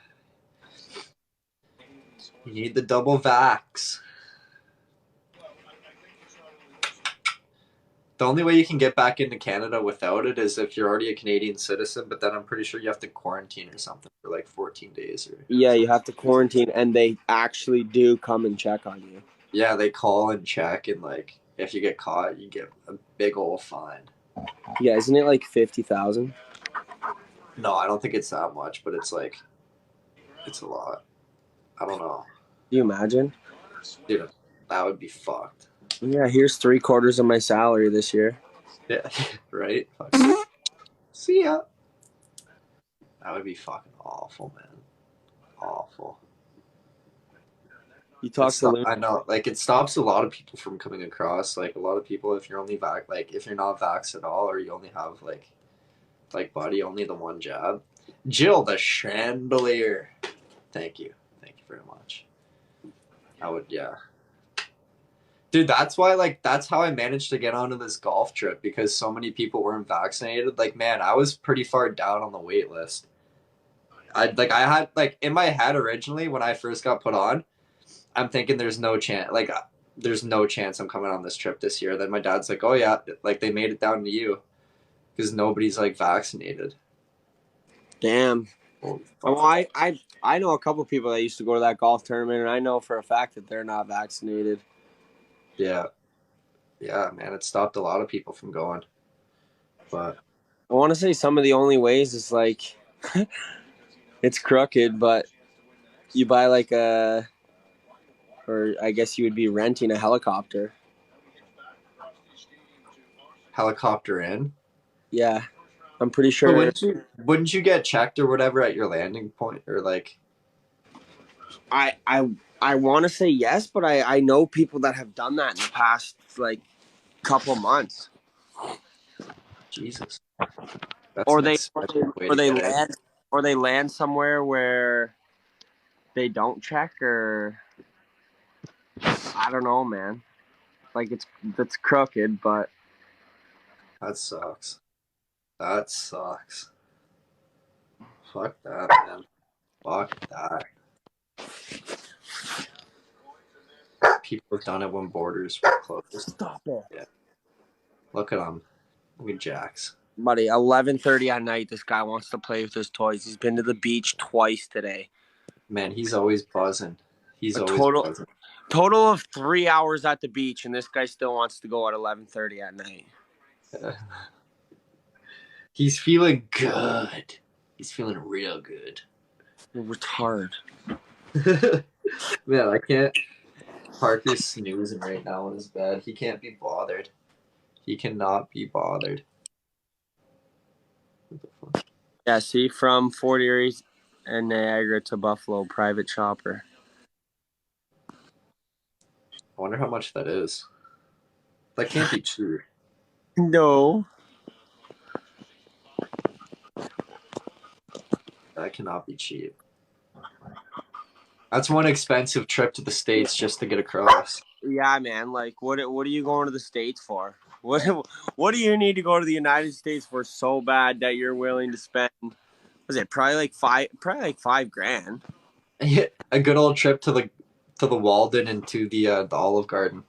You need the double vax. The only way you can get back into Canada without it is if you're already a Canadian citizen, but then I'm pretty sure you have to quarantine or something for like 14 days. Yeah, you have to quarantine, and they actually do come and check on you. Yeah, they call and check, and like if you get caught, you get a big old fine. Yeah, isn't it like 50,000? No, I don't think it's that much, but it's like it's a lot. I don't know. Do you imagine? Dude, that would be fucked. Yeah, here's 3/4 of my salary this year. Yeah, right? See ya. That would be fucking awful, man. Awful. You talk to I know, like it stops a lot of people from coming across. Like a lot of people, if you're only if you're not vaxxed at all, or you only have like Buddy, only the one jab. Jill the Chandelier. Thank you very much. I would, yeah. Dude, that's why, that's how I managed to get onto this golf trip, because so many people weren't vaccinated. Like, man, I was pretty far down on the wait list. I had, in my head originally, when I first got put on, I'm thinking there's no chance, there's no chance I'm coming on this trip this year. Then my dad's like, oh yeah, they made it down to you, because nobody's, vaccinated. Damn. Well, I know a couple of people that used to go to that golf tournament, and I know for a fact that they're not vaccinated. Yeah. Yeah, man, it stopped a lot of people from going. But I want to say some of the only ways is it's crooked, but you buy or I guess you would be renting a helicopter. Helicopter in? Yeah. I'm pretty sure. Wouldn't you get checked or whatever at your landing point, or I want to say yes, but I know people that have done that in the past couple months. Jesus. Or they land somewhere where they don't check, or I don't know, man. That's crooked, but that sucks. That sucks. Fuck that, man. Fuck that. People have done it when borders were closed. Stop it. Yeah. Look at them. Look at Jax. Buddy, 11:30 at night, this guy wants to play with his toys. He's been to the beach twice today. Man, he's always buzzing. Buzzing. Total of 3 hours at the beach, and this guy still wants to go at 11:30 at night. He's feeling good. He's feeling real good. Retard. Man, I can't. Parker's snoozing right now in his bed. He can't be bothered. He cannot be bothered. Yeah, see, from Fort Erie and Niagara to Buffalo, private chopper. I wonder how much that is. That can't be true. No. That cannot be cheap. That's one expensive trip to the States just to get across. Yeah, man. Like, what are you going to the States for? What do you need to go to the United States for so bad that you're willing to spend? Was it probably like $5,000? A good old trip to the Walden and to the Olive Garden.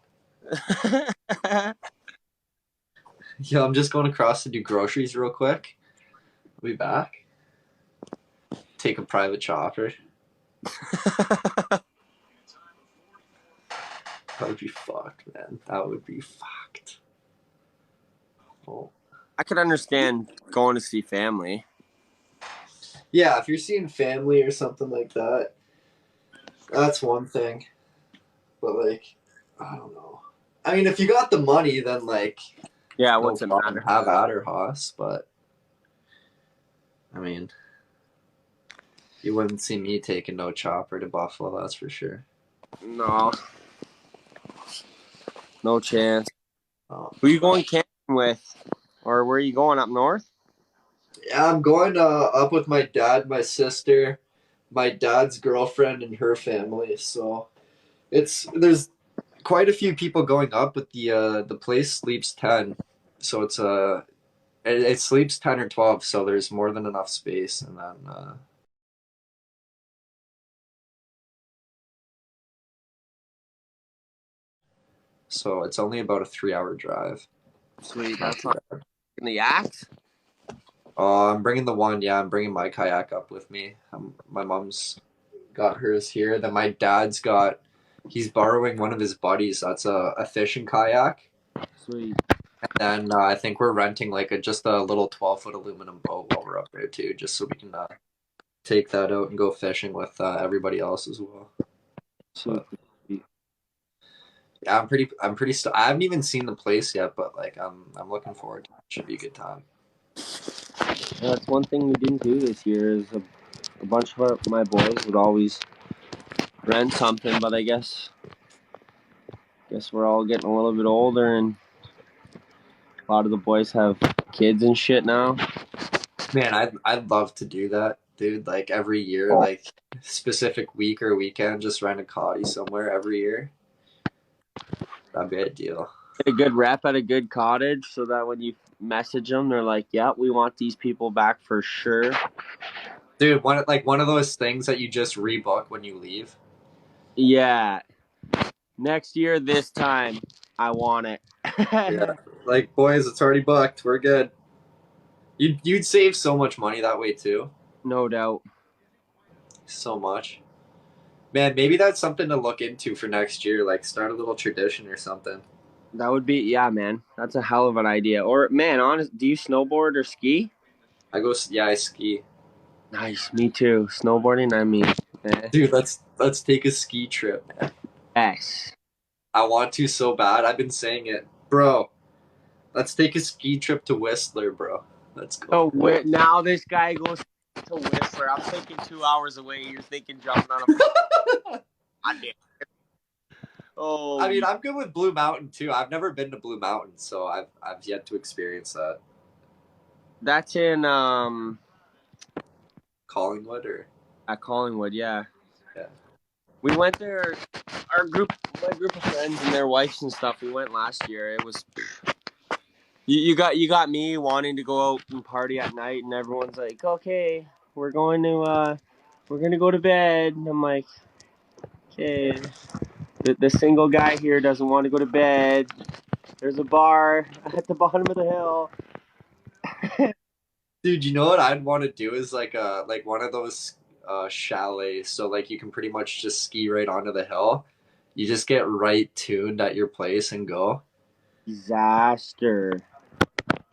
Yeah, I'm just going across to do groceries real quick. I'll be back. Take a private chopper. That would be fucked, man. That would be fucked. Oh. I could understand going to see family. Yeah, if you're seeing family or something like that, that's one thing. But like, I don't know. I mean, if you got the money, then like, Yeah, no what's it problem. matter? Have at her, Haas. But I mean, you wouldn't see me taking no chopper to Buffalo, that's for sure. No chance. Who you going camping with, or where are you going up north? Yeah, I'm going up with my dad, my sister, my dad's girlfriend, and her family. So there's quite a few people going up, but the place sleeps 10, so it sleeps 10 or 12, so there's more than enough space, and then. So it's only about a 3-hour drive. Sweet, that's not in the yaks. I'm bringing the one. Yeah, I'm bringing my kayak up with me. My mom's got hers here. Then my dad's he's borrowing one of his buddies. That's a fishing kayak. Sweet. And then I think we're renting like just a little 12-foot aluminum boat while we're up there too, just so we can take that out and go fishing with everybody else as well. Sweet. Yeah, I'm pretty. I haven't even seen the place yet, but like I'm looking forward to it. Should be a good time. That's one thing we didn't do this year is a bunch of my boys would always rent something, but I guess we're all getting a little bit older, and a lot of the boys have kids and shit now. Man, I'd love to do that, dude. Like every year, like specific week or weekend, just rent a cotty somewhere every year. That'd be ideal. Get a good rep at a good cottage, so that when you message them, they're like, "Yeah, we want these people back for sure." Dude, one of those things that you just rebook when you leave. Yeah. Next year, this time, I want it. Yeah. Like, boys, it's already booked. We're good. You'd save so much money that way too. No doubt. So much. Man, maybe that's something to look into for next year. Like, start a little tradition or something. That would be, yeah, man. That's a hell of an idea. Or, man, honest, do you snowboard or ski? I ski. Nice, me too. Snowboarding, I mean. Dude, let's take a ski trip, man. Yes. I want to so bad. I've been saying it. Bro, let's take a ski trip to Whistler, bro. Let's go. Oh, now this guy goes to Whistler. I'm thinking 2 hours away. You're thinking jumping on a... Oh, I mean, I'm good with Blue Mountain too. I've never been to Blue Mountain, so I've yet to experience that. That's in Collingwood or at Collingwood, yeah. Yeah. We went there. My group of friends and their wives and stuff. We went last year. It was. You got me wanting to go out and party at night, and everyone's like, "Okay, we're going to go to bed." And I'm like, "Okay." The single guy here doesn't want to go to bed. There's a bar at the bottom of the hill. Dude, you know what I'd want to do is like one of those chalets, so like you can pretty much just ski right onto the hill. You just get right tuned at your place and go. Disaster.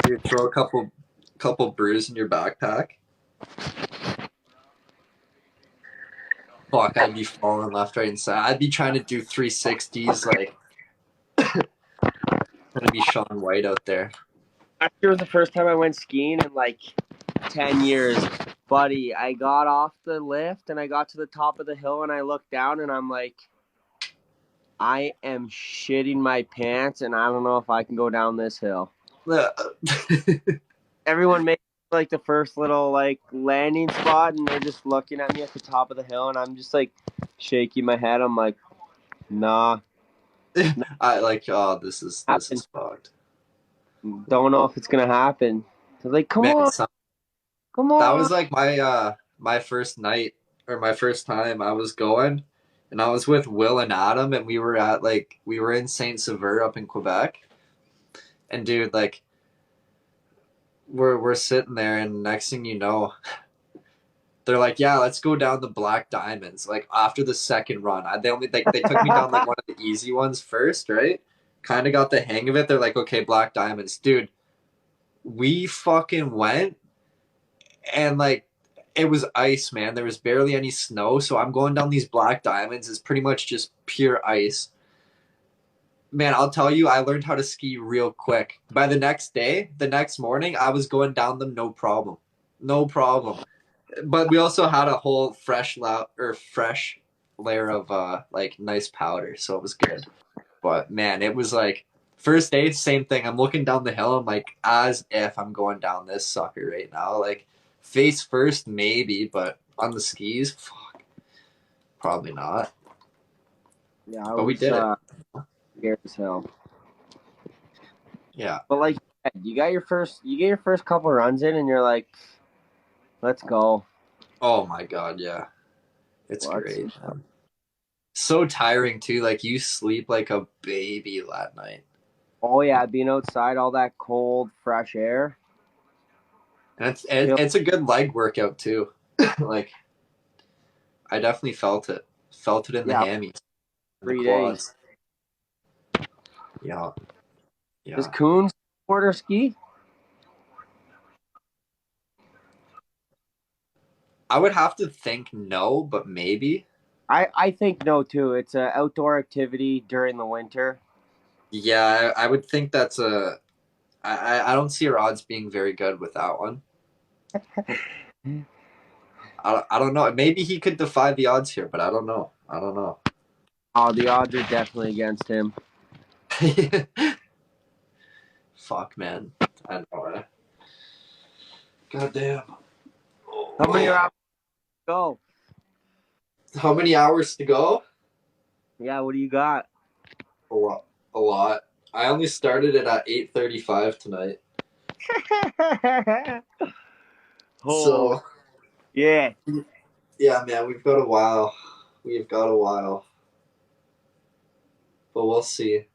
You throw a couple brews in your backpack. Fuck, I'd be falling left, right, and side. I'd be trying to do 360s, like gonna be Shaun White out there. It was the first time I went skiing in like 10 years. Buddy, I got off the lift and I got to the top of the hill and I looked down and I'm like, I am shitting my pants and I don't know if I can go down this hill. Everyone makes like the first little like landing spot, and they're just looking at me at the top of the hill, and I'm just like shaking my head. I'm like, nah, I like, oh, this is happen. fucked. Don't know if it's gonna happen. They're like, come Man, on, come that on. was like my first night or my first time I was going, and I was with Will and Adam, and we were in Saint Sever up in Quebec, and dude, like we're sitting there, and next thing you know, they're like, yeah, let's go down the Black Diamonds. Like after the second run, they took me down like one of the easy ones first, right? Kind of got the hang of it. They're like, okay, Black Diamonds, dude. We fucking went, and like it was ice, man. There was barely any snow, so I'm going down these Black Diamonds. It's pretty much just pure ice. Man, I'll tell you, I learned how to ski real quick. By the next day, the next morning, I was going down them no problem, no problem. But we also had a whole fresh layer of like nice powder, so it was good. But man, it was like first day, same thing. I'm looking down the hill. I'm like, as if I'm going down this sucker right now. Like face first, maybe, but on the skis, fuck, probably not. Yeah, But we did it. Scared as hell. Yeah. But like, you get your first couple runs in, and you're like, let's go. Oh my god, yeah. It's Well, great. So tiring too. Like you sleep like a baby that night. Oh yeah, being outside, all that cold, fresh air. And it's a good leg workout too. Like I definitely felt it. Felt it in the hammies. 3 days. Yeah. Yeah. Does Coons order ski? I would have to think no, but maybe. I think no too. It's an outdoor activity during the winter. Yeah, I would think that's I don't see our odds being very good with that one. I don't know. Maybe he could defy the odds here, but I don't know. I don't know. Oh, the odds are definitely against him. Fuck, man. I know, right? Goddamn. How many hours to go? How many hours to go? Yeah, what do you got? A lot. A lot. I only started it at 8:35 tonight. So yeah. Yeah, man, we've got a while. We've got a while. But we'll see.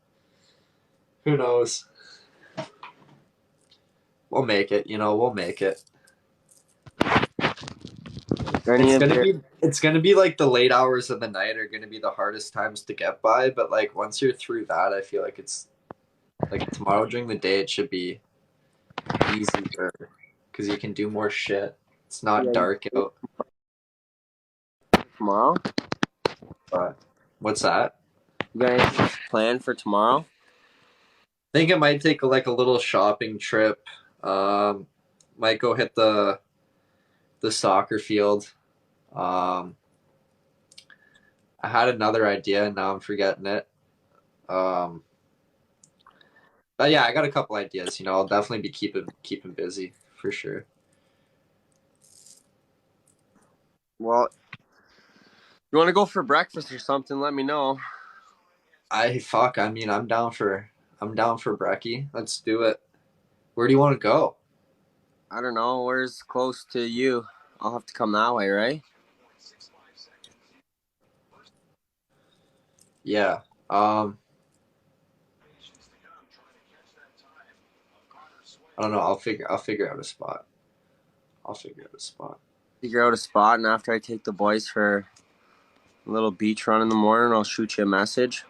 Who knows? We'll make it, we'll make it. It's gonna be like the late hours of the night are gonna be the hardest times to get by, but like once you're through that, I feel like it's like tomorrow during the day it should be easier because you can do more shit. It's not dark out. Tomorrow? But what's that? You got anything planned for tomorrow? I think it might take a little shopping trip. Might go hit the soccer field. I had another idea and now I'm forgetting it. But yeah, I got a couple ideas. I'll definitely be keeping busy for sure. Well, you want to go for breakfast or something? Let me know. I mean, I'm down for brekkie. Let's do it. Where do you want to go? I don't know. Where's close to you? I'll have to come that way, right? Yeah. I don't know. I'll figure out a spot. Figure out a spot, and after I take the boys for a little beach run in the morning, I'll shoot you a message.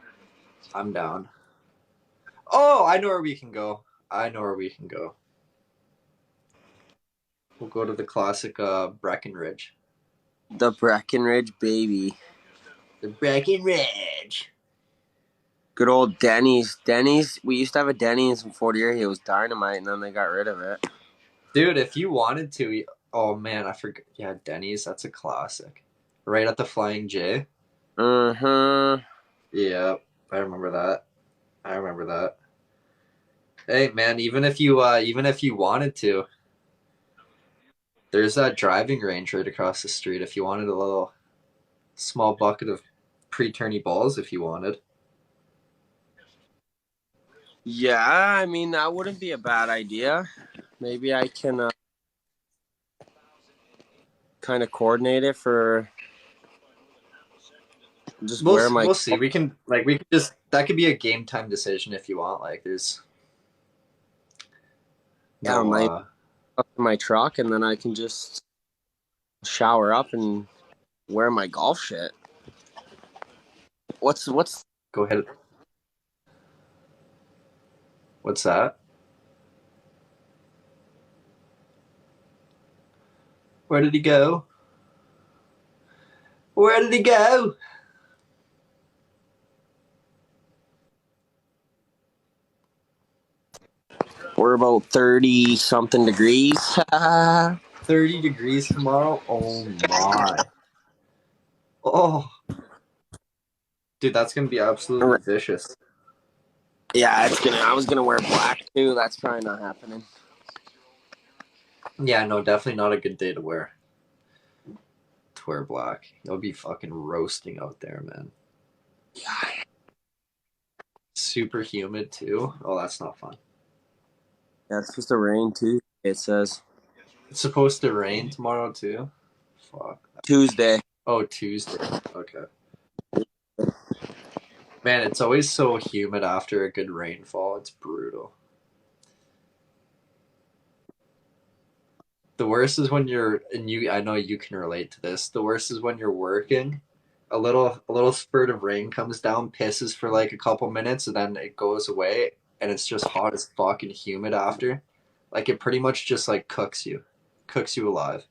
I'm down. Oh, I know where we can go. We'll go to the classic Breckenridge. The Breckenridge, baby. The Breckenridge. Good old Denny's. We used to have a Denny's in Fort Erie. It was dynamite, and then they got rid of it. Dude, if you wanted to... Oh, man, I forgot. Yeah, Denny's, that's a classic. Right at the Flying J. Mm-hmm. Yeah, I remember that. Hey, man, even if you wanted to, There's that driving range right across the street if you wanted a little small bucket of pre-tourney balls if you wanted. Yeah, I mean, that wouldn't be a bad idea. Maybe I can kind of coordinate it for just where my We'll see. We can just that could be a game time decision if you want. Like there's no up in my truck, and then I can just shower up and wear my golf shit. What's go ahead. What's that? Where did he go? Where did he go? We're about 30 something degrees. 30 degrees tomorrow? Oh my. Oh. Dude, that's going to be absolutely vicious. Yeah, I was gonna wear black too. That's probably not happening. Yeah, no, definitely not a good day to wear black. It'll be fucking roasting out there, man. Yeah. Super humid too. Oh, that's not fun. Yeah, it's supposed to rain too, it says. It's supposed to rain tomorrow too? Fuck. Tuesday. Oh, Tuesday. Okay. Man, it's always so humid after a good rainfall. It's brutal. The worst is when I know you can relate to this. The worst is when you're working, a little spurt of rain comes down, pisses for like a couple minutes, and then it goes away, and it's just hot as fuck and humid after. Like it pretty much just like cooks you alive.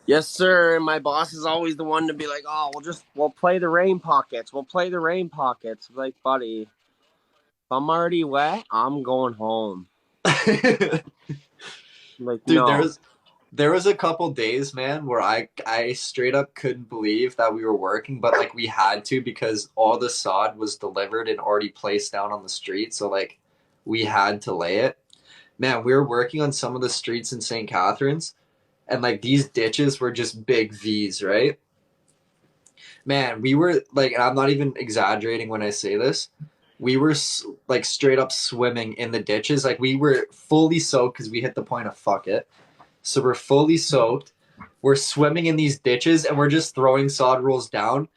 Yes, sir. And my boss is always the one to be like, "Oh, we'll play the rain pockets. We'll play the rain pockets." I'm like, buddy, if I'm already wet, I'm going home. Like, dude, no. There was a couple days, man, where I straight up couldn't believe that we were working, but like we had to because all the sod was delivered and already placed down on the street, so like we had to lay it. Man, we were working on some of the streets in St. Catharines, and like these ditches were just big V's, right? Man, we were like, and I'm not even exaggerating when I say this. We were like straight up swimming in the ditches. Like we were fully soaked because we hit the point of fuck it. So we're fully soaked. We're swimming in these ditches and we're just throwing sod rolls down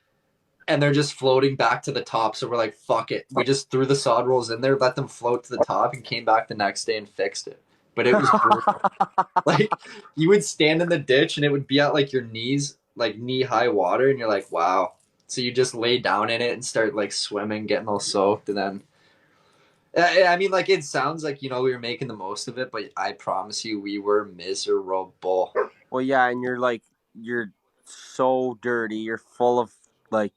and they're just floating back to the top. So we're like, fuck it. We just threw the sod rolls in there, let them float to the top, and came back the next day and fixed it. But it was brutal. Like you would stand in the ditch and it would be at like your knees, like knee high water, and you're like, wow. So you just lay down in it and start like swimming, getting all soaked, and then I mean, like it sounds like we were making the most of it, but I promise you, we were miserable. Well, yeah, and you're so dirty. You're full of like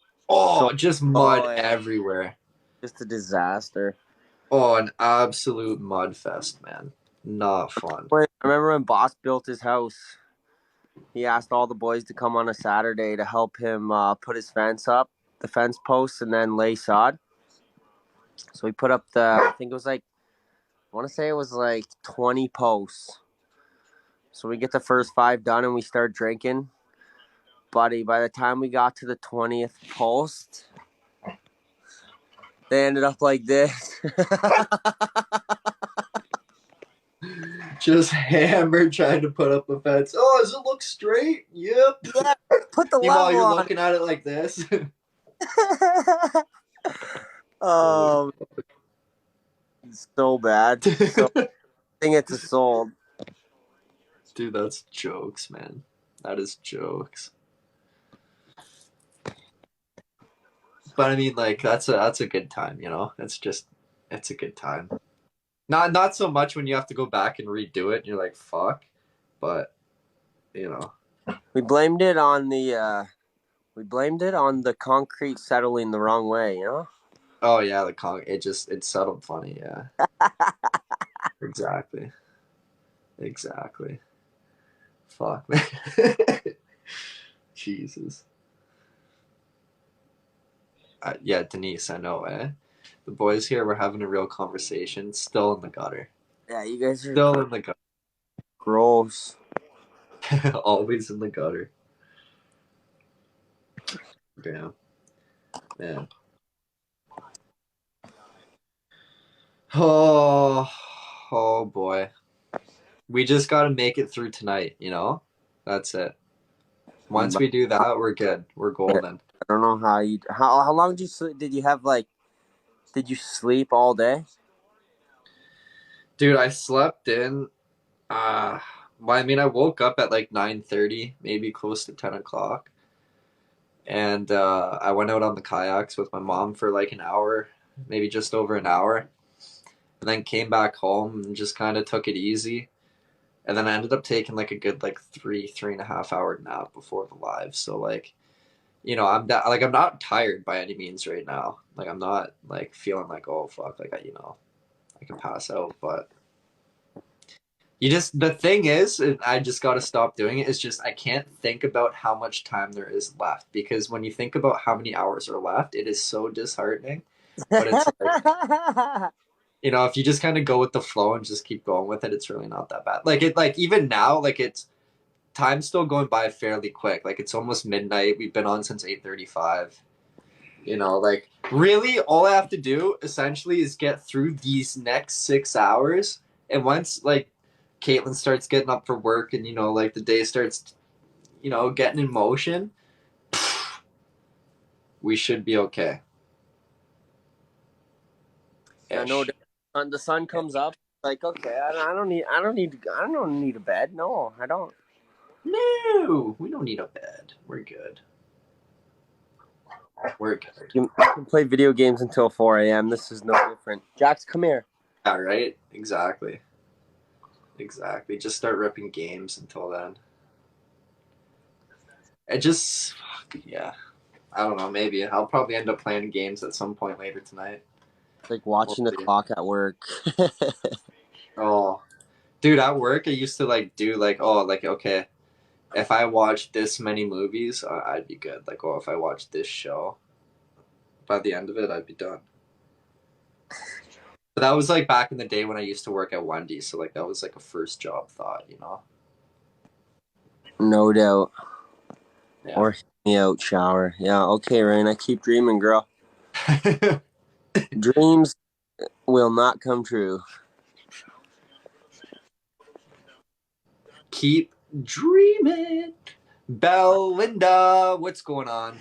just mud everywhere. Just a disaster. Oh, an absolute mud fest, man. Not fun. I remember when Boss built his house. He asked all the boys to come on a Saturday to help him put his fence up, the fence posts, and then lay sod. So we put up I want to say it was like 20 posts. So we get the first 5 done and we start drinking. Buddy, by the time we got to the 20th post, they ended up like this. Just hammered trying to put up a fence. Oh, does it look straight? Yep. Yeah, put the level Meanwhile, you're on. looking at it like this. It's so bad. So, I think it's a sold. Dude, that's jokes, man. That is jokes. But I mean, like that's a good time, it's a good time. Not so much when you have to go back and redo it and you're like, fuck, but we blamed it on the concrete settling the wrong way, Oh yeah, it settled funny, yeah. Exactly. Fuck, man. Jesus. Yeah, Denise, I know, eh? The boys here were having a real conversation, still in the gutter. Yeah, you guys are still in the gutter. Gross. Always in the gutter. Damn. Man. Oh, oh boy. We just got to make it through tonight, you know? That's it. Once we do that, we're good. We're golden. I don't know how long did you sleep? Did you sleep all day? Dude, I slept in well, I mean, I woke up at like 9:30, maybe close to 10 o'clock. And I went out on the kayaks with my mom for like an hour, maybe just over an hour. And then came back home and just kind of took it easy. And then I ended up taking like a good like 3.5 hour nap before the live. So like, I'm not tired by any means right now. Like I'm not like feeling like, oh fuck, like I can pass out. But the thing is, and I just got to stop doing it. Is just I can't think about how much time there is left, because when you think about how many hours are left, it is so disheartening. But it's like, if you just kind of go with the flow and just keep going with it, it's really not that bad. Like even now, like it's time's still going by fairly quick. Like it's almost midnight. We've been on since 8:35. Like really, all I have to do essentially is get through these next 6 hours, and once like Caitlin starts getting up for work, and like the day starts, getting in motion, we should be okay. I know when the sun comes up, like okay, I don't need a bed. No, I don't. No, we don't need a bed. We're good. We're good. You can play video games until 4 a.m. This is no different. Jax, come here. Yeah, right? Exactly. Just start ripping games until then. Yeah. I don't know, maybe. I'll probably end up playing games at some point later tonight. Like watching the clock at work. Oh. Dude, at work I used to like do like, oh, like, okay, if I watch this many movies, I'd be good. Like, oh, if I watch this show, by the end of it, I'd be done. But that was like back in the day when I used to work at Wendy's, so like that was like a first job thought, No doubt. Yeah. Or hit me out, shower. Yeah, okay, Raina, keep dreaming, girl. Dreams will not come true. Keep dreaming. Belinda, what's going on?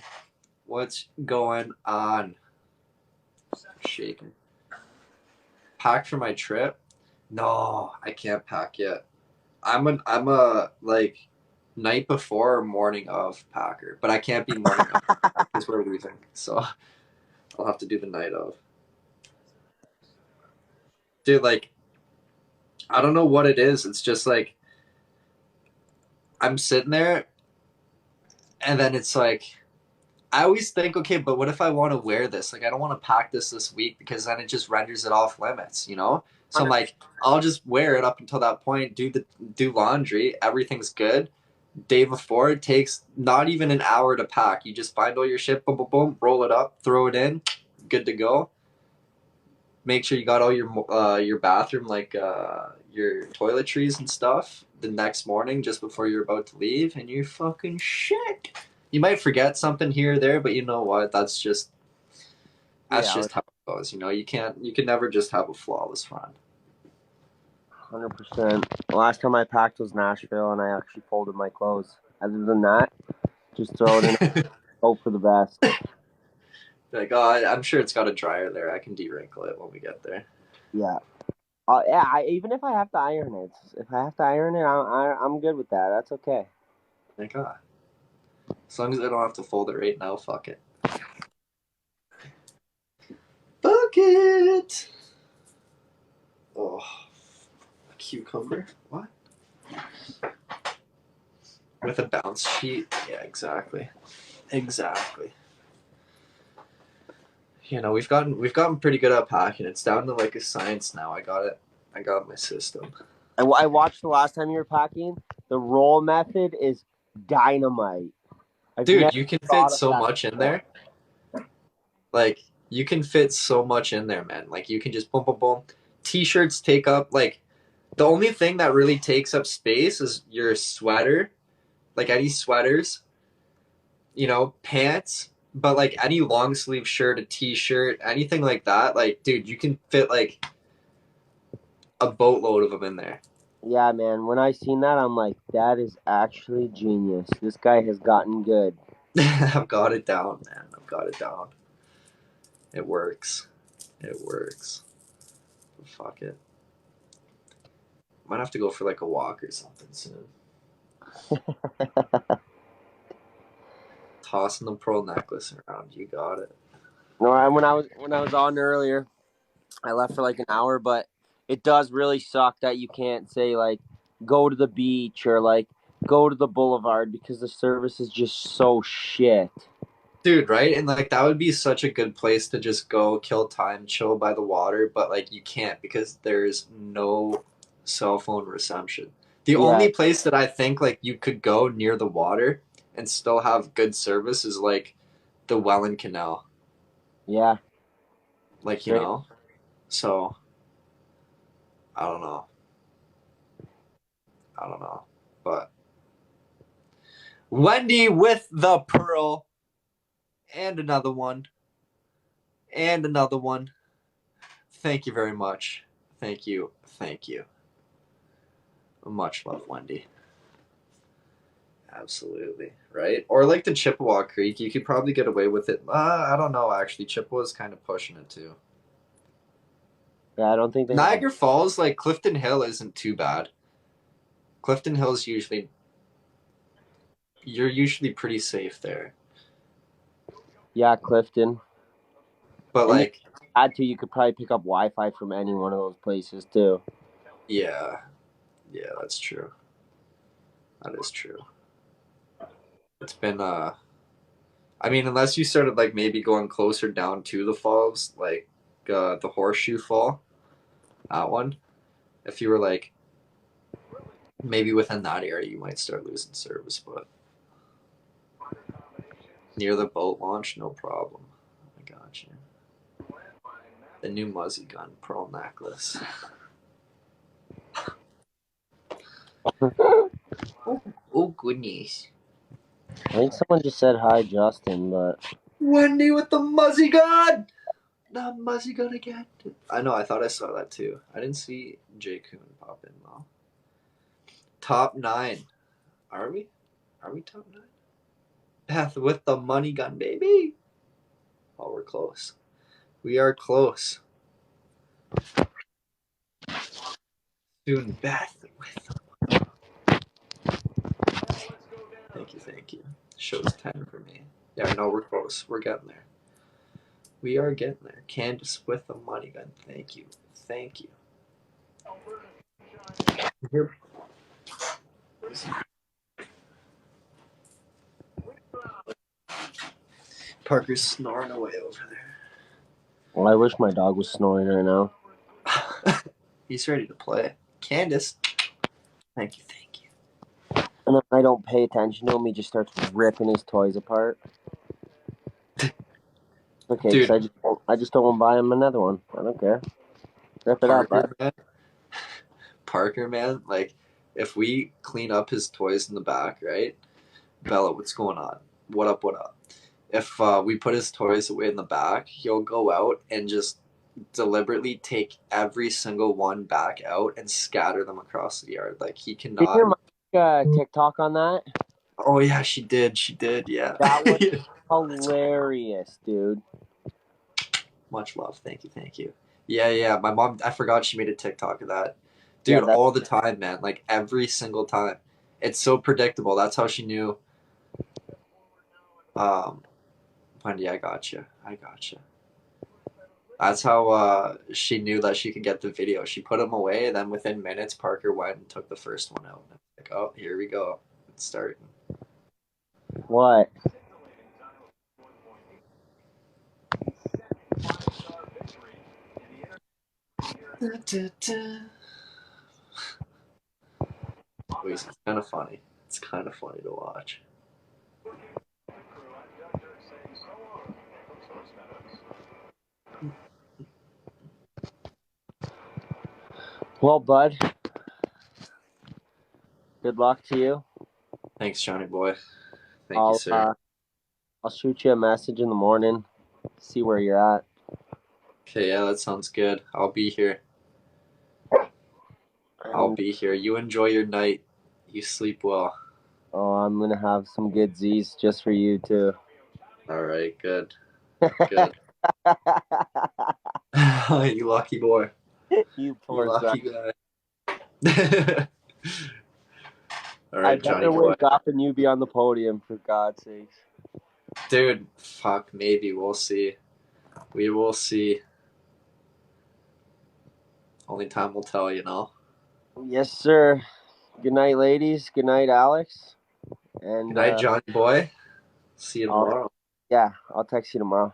What's going on? Shaking. Pack for my trip? No, I can't pack yet. I'm a like night before or morning of packer, but I can't be morning of because we're leaving. So I'll have to do the night of. Dude, like I don't know what it is. It's just like I'm sitting there and then it's like I always think, okay, but what if I want to wear this? Like I don't want to pack this week because then it just renders it off limits, So I'm like, I'll just wear it up until that point, do laundry, everything's good. Day before, it takes not even an hour to pack. You just find all your shit, boom, boom, boom, roll it up, throw it in, good to go. Make sure you got all your bathroom, like your toiletries and stuff the next morning just before you're about to leave, and you're fucking shit. You might forget something here or there, but you know what? That's just how it goes. You can never just have a flawless run. 100%. The last time I packed was Nashville, and I actually folded my clothes. Other than that, just throw it in. Hope for the best. Like, oh, I'm sure it's got a dryer there. I can de-wrinkle it when we get there. Yeah. Even if I have to iron it, I'm good with that. That's okay. Like, as long as I don't have to fold it right now, fuck it. Fuck it! Oh, a cucumber? What? With a bounce sheet? Yeah, exactly. We've gotten pretty good at packing. It's down to like a science now. I got my system. I watched the last time you were packing. The roll method is dynamite. Dude, you can fit so much in there. Like, you can fit so much in there, man. Like, you can just boom, boom, boom. T-shirts take up, like, the only thing that really takes up space is your sweater like any sweaters, pants, but like any long sleeve shirt, a t-shirt, anything like that, like dude, you can fit like a boatload of them in there. Yeah, man. When I seen that, I'm like, that is actually genius. This guy has gotten good. I've got it down, man. I've got it down. It works. It works. Fuck it. Might have to go for like a walk or something soon. Tossing the pearl necklace around. You got it. No, when I was on earlier, I left for like an hour, but it does really suck that you can't say like go to the beach or like go to the boulevard because the service is just so shit. Dude, right? And like that would be such a good place to just go kill time, chill by the water, but like you can't because there's no cell phone reception. The only place that I think like you could go near the water and still have good service is like the Welland Canal. Yeah. Like, so I don't know. But Wendy with the pearl and another one. And another one. Thank you very much. Thank you. Thank you. Much love, Wendy. Absolutely. Right? Or like the Chippewa Creek, you could probably get away with it. I don't know, actually. Chippewa's kind of pushing it too. Yeah, I don't think they Niagara Falls, like Clifton Hill isn't too bad. Clifton Hill's you're usually pretty safe there. Yeah, Clifton. But like you could probably pick up Wi-Fi from any one of those places too. Yeah, that's true. That is true. It's been I mean, unless you started like maybe going closer down to the falls, like the Horseshoe Fall, that one. If you were like maybe within that area, you might start losing service, but near the boat launch, no problem. I got you. The new Muzzy Gun pearl necklace. Oh goodness. I think someone just said hi, Justin, but Wendy with the Muzzy Gun! The Muzzy Gun again. I know, I thought I saw that too. I didn't see Jay Kuhn pop in though. Top 9. Are we? Are we top 9? Beth with the money gun, baby. Oh, we're close. We are close. Soon, Beth with the money. Thank you. Show's 10 for me. Yeah, no, we're close. We're getting there. We are getting there. Candace with the money gun. Thank you. Here. Parker's snoring away over there. Well, I wish my dog was snoring right now. He's ready to play. Candace. Thank you. And if I don't pay attention to him, he just starts ripping his toys apart. Okay, dude, I just don't want to buy him another one. I don't care. Rip it up, bud. Parker, man, like, if we clean up his toys in the back, right? Bella, what's going on? What up? If we put his toys away in the back, he'll go out and just deliberately take every single one back out and scatter them across the yard. Like, he cannot. Did your mom TikTok on that? Oh, yeah, she did, yeah. That was hilarious, dude. Much love. Thank you. Yeah. My mom, I forgot she made a TikTok of that. Dude, all the time, man. Like, every single time. It's so predictable. That's how she knew. Wendy, I gotcha. That's how she knew that she could get the video. She put them away, and then within minutes, Parker went and took the first one out. Like, oh, here we go. It's starting. What? It's kind of funny. It's kind of funny to watch. Well, bud, good luck to you. Thanks, Johnny boy. Thank you, sir. I'll shoot you a message in the morning. See where you're at. Okay, yeah, that sounds good. I'll be here. I'll be here. You enjoy your night. You sleep well. Oh, I'm gonna have some good Z's just for you too. All right, good. Good. You lucky boy. You You poor lucky son. guy. All I right, Johnny better boy. wake up and you be on the podium, for God's sakes. Dude, fuck, maybe. We'll see. We will see. Only time will tell, you know? Yes, sir. Good night, ladies. Good night, Alex. And Good night, Johnny boy. See you tomorrow. I'll text you tomorrow.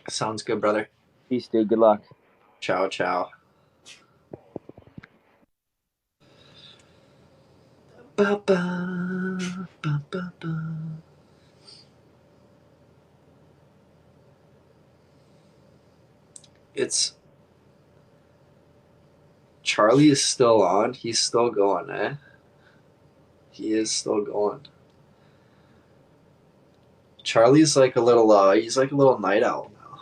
Sounds good, brother. Peace, dude. Good luck. Ciao, ciao. Ba-ba, ba-ba-ba. It's Charlie is still on. He's still going, eh? He is still going. Charlie's like a little he's like a little night owl now.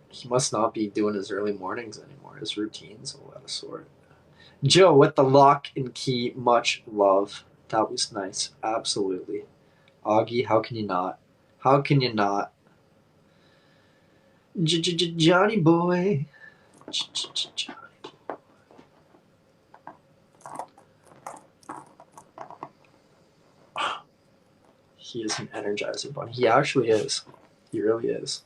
He must not be doing his early mornings anymore. His routine's all out of sort. Joe with the lock and key, much love. That was nice. Absolutely. Augie, how can you not? How can you not? Johnny boy. Johnny. He is an energizer bunny. He actually is. He really is.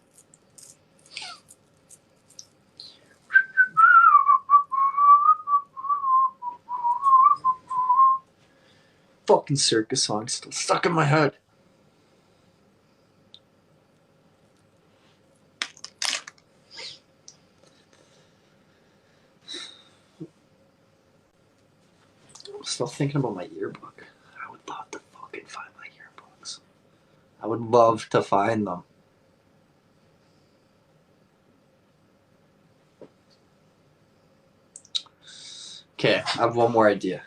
Fucking circus song still stuck in my head. I'm still thinking about my yearbook. I would love to fucking find my yearbooks. I would love to find them. Okay, I have one more idea.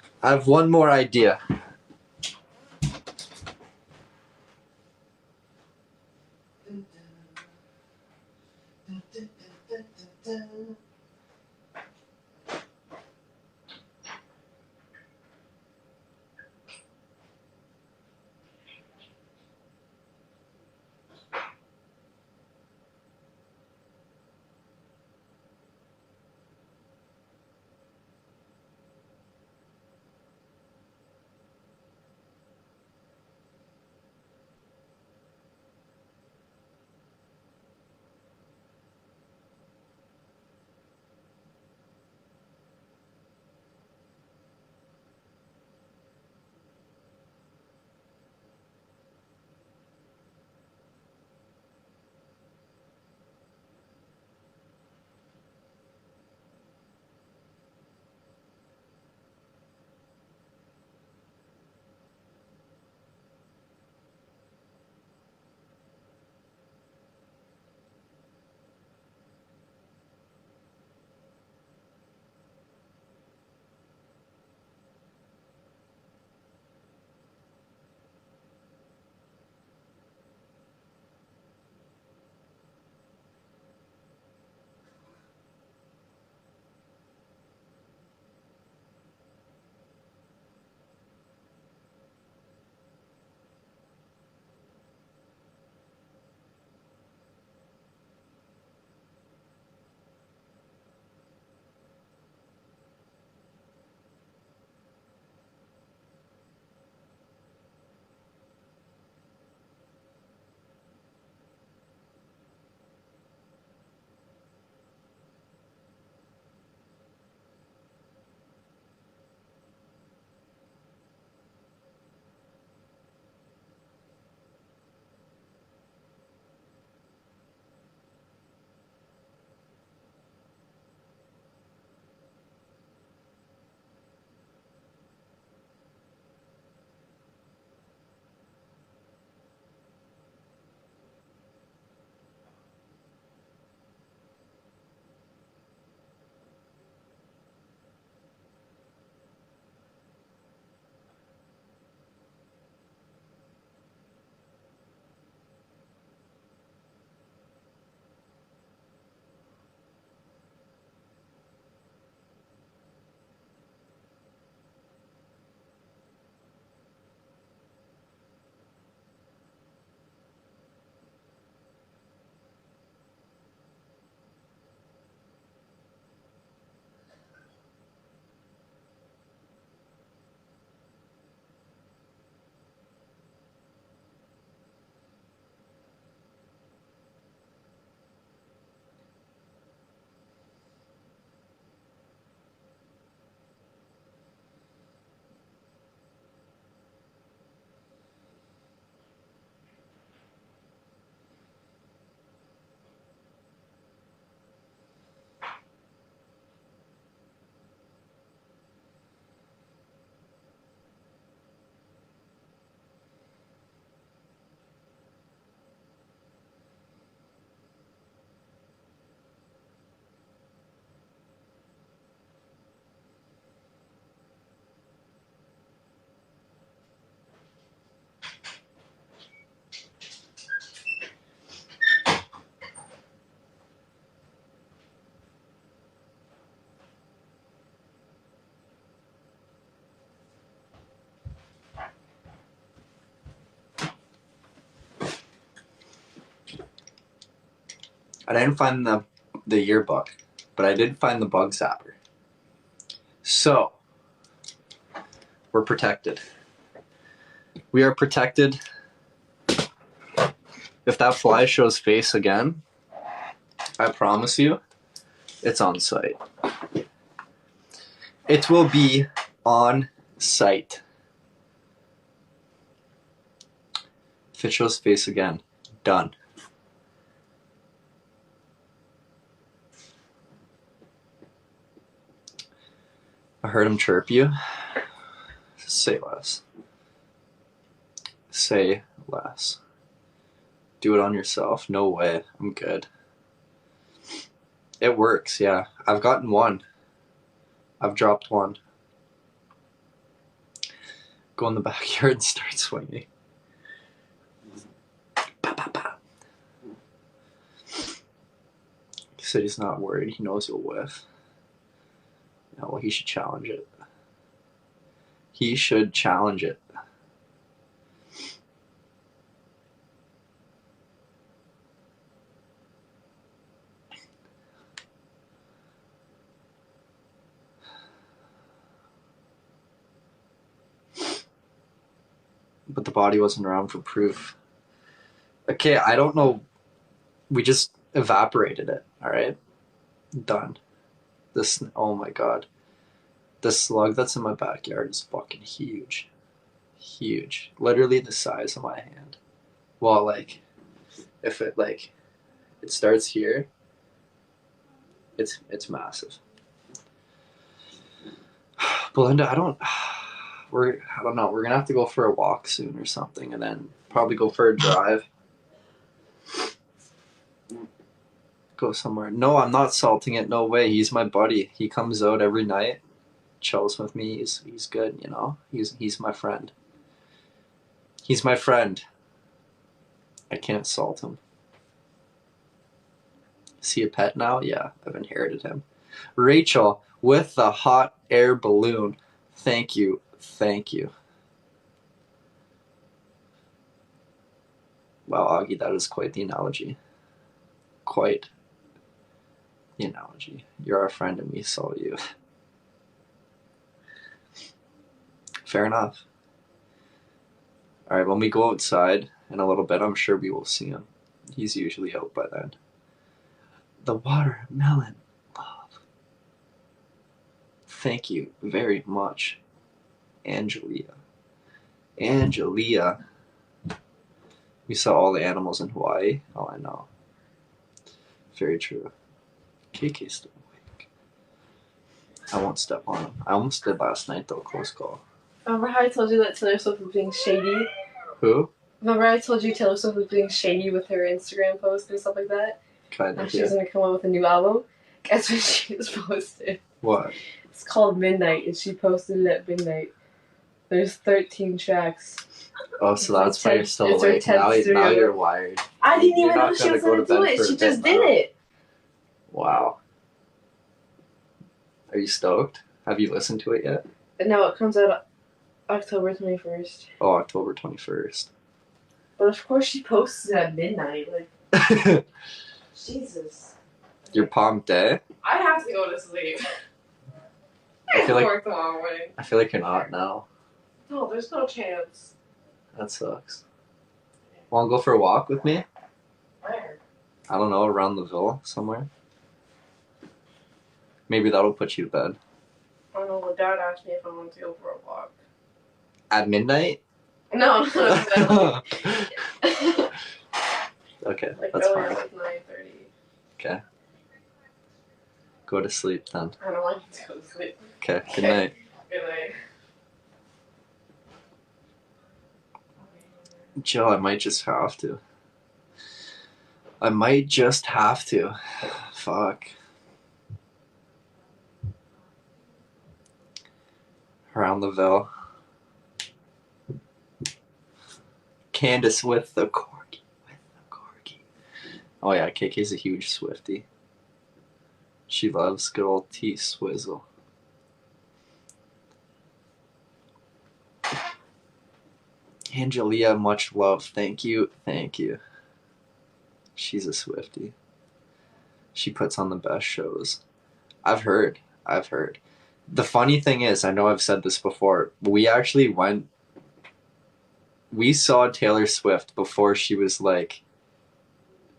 I didn't find the yearbook, but I did find the bug zapper. So, we're protected. We are protected. If that fly shows face again, I promise you, it's on site. It will be on site. If it shows face again, done. I heard him chirp you. Say less. Say less. Do it on yourself. No way. I'm good. It works, yeah. I've gotten one. I've dropped one. Go in the backyard and start swinging. Bah, bah, bah. He said he's not worried. He knows he'll whiff. No, well, he should challenge it. He should challenge it. But the body wasn't around for proof. Okay, I don't know. We just evaporated it, alright? Done. This, oh my god. The slug that's in my backyard is fucking huge. Huge. Literally the size of my hand. Well, like, if it, like, it starts here, it's massive. Belinda, I don't know. We're gonna have to go for a walk soon or something, and then probably go for a drive. Go somewhere. No, I'm not salting it. No way. He's my buddy. He comes out every night, chills with me. He's good. You know. He's my friend. He's my friend. I can't salt him. Is he a pet now? Yeah, I've inherited him. Rachel with the hot air balloon. Thank you. Thank you. Wow, Augie, that is quite the analogy. Quite the analogy. You're our friend and we saw you. Fair enough. Alright, when we go outside in a little bit, I'm sure we will see him. He's usually out by then. The watermelon love. Thank you very much, Angelia. Angelia. We saw all the animals in Hawaii. Oh, I know. Very true. KK's still awake. I won't step on him. I almost did last night though, close call. Remember how I told you that Taylor Swift was being shady? Who? Remember I told you Taylor Swift was being shady with her Instagram posts and stuff like that? Kind Now of, she's yeah. gonna come out with a new album. Guess what she just posted? What? It's called Midnight, and she posted it at midnight. There's 13 tracks. Oh, so that's why you're still It's her awake. 10th Now studio. you're wired. I didn't You're even know not she gonna was go gonna to do bed it. for a She bit just now. did it. Wow. Are you stoked? Have you listened to it yet? No, it comes out October 21st. Oh, October 21st. But of course she posts it at midnight. Like, Jesus. You're pumped, eh? I have to go to sleep. I feel like work tomorrow morning. I feel like you're not now. No, there's no chance. That sucks. Want to go for a walk with me? Where? I don't know, around the Ville somewhere. Maybe that'll put you to bed. I don't know. My dad asked me if I wanted to go for a walk. At midnight? No, no. Okay, Like that's earlier, fine. like 9:30. Okay. Go to sleep then. I don't want to go to sleep. Okay, good night. Good night. Jill, I might just have to. Fuck. Around the Ville. Candace with the corgi. Oh yeah, KK's a huge Swiftie. She loves good old T-Swizzle. Angelia, much love. Thank you. Thank you. She's a Swiftie. She puts on the best shows. I've heard. The funny thing is, I know I've said this before, we saw Taylor Swift before she was like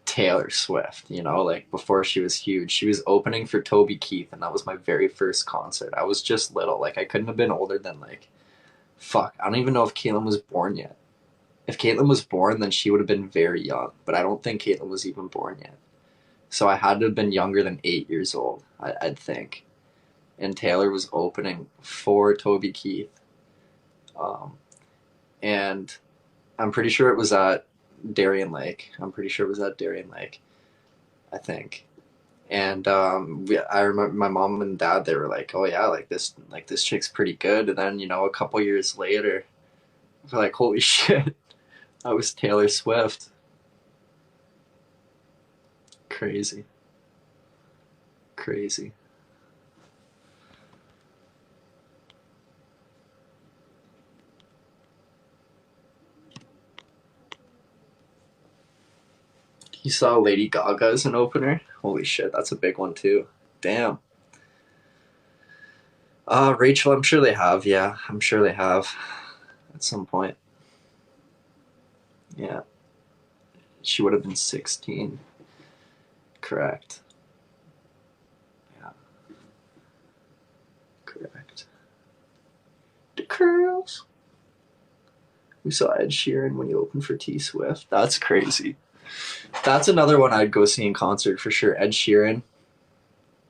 Taylor Swift, you know, like before she was huge. She was opening for Toby Keith, and that was my very first concert. I was just little. Like, I couldn't have been older than like, fuck, I don't even know if Caitlin was born yet. If Caitlin was born, then she would have been very young, but I don't think Caitlin was even born yet. So I had to have been younger than 8 years old, I'd think. And Taylor was opening for Toby Keith. And I'm pretty sure it was at Darien Lake. I think. And I remember my mom and dad, they were like, oh yeah, like this chick's pretty good. And then, you know, a couple years later, we're like, holy shit, that was Taylor Swift. Crazy. You saw Lady Gaga as an opener? Holy shit, that's a big one too. Damn. Rachel, I'm sure they have. Yeah, I'm sure they have at some point. Yeah. She would have been 16. Correct. Yeah. Correct. The curls. We saw Ed Sheeran when he opened for T Swift. That's crazy. That's another one I'd go see in concert for sure. Ed Sheeran.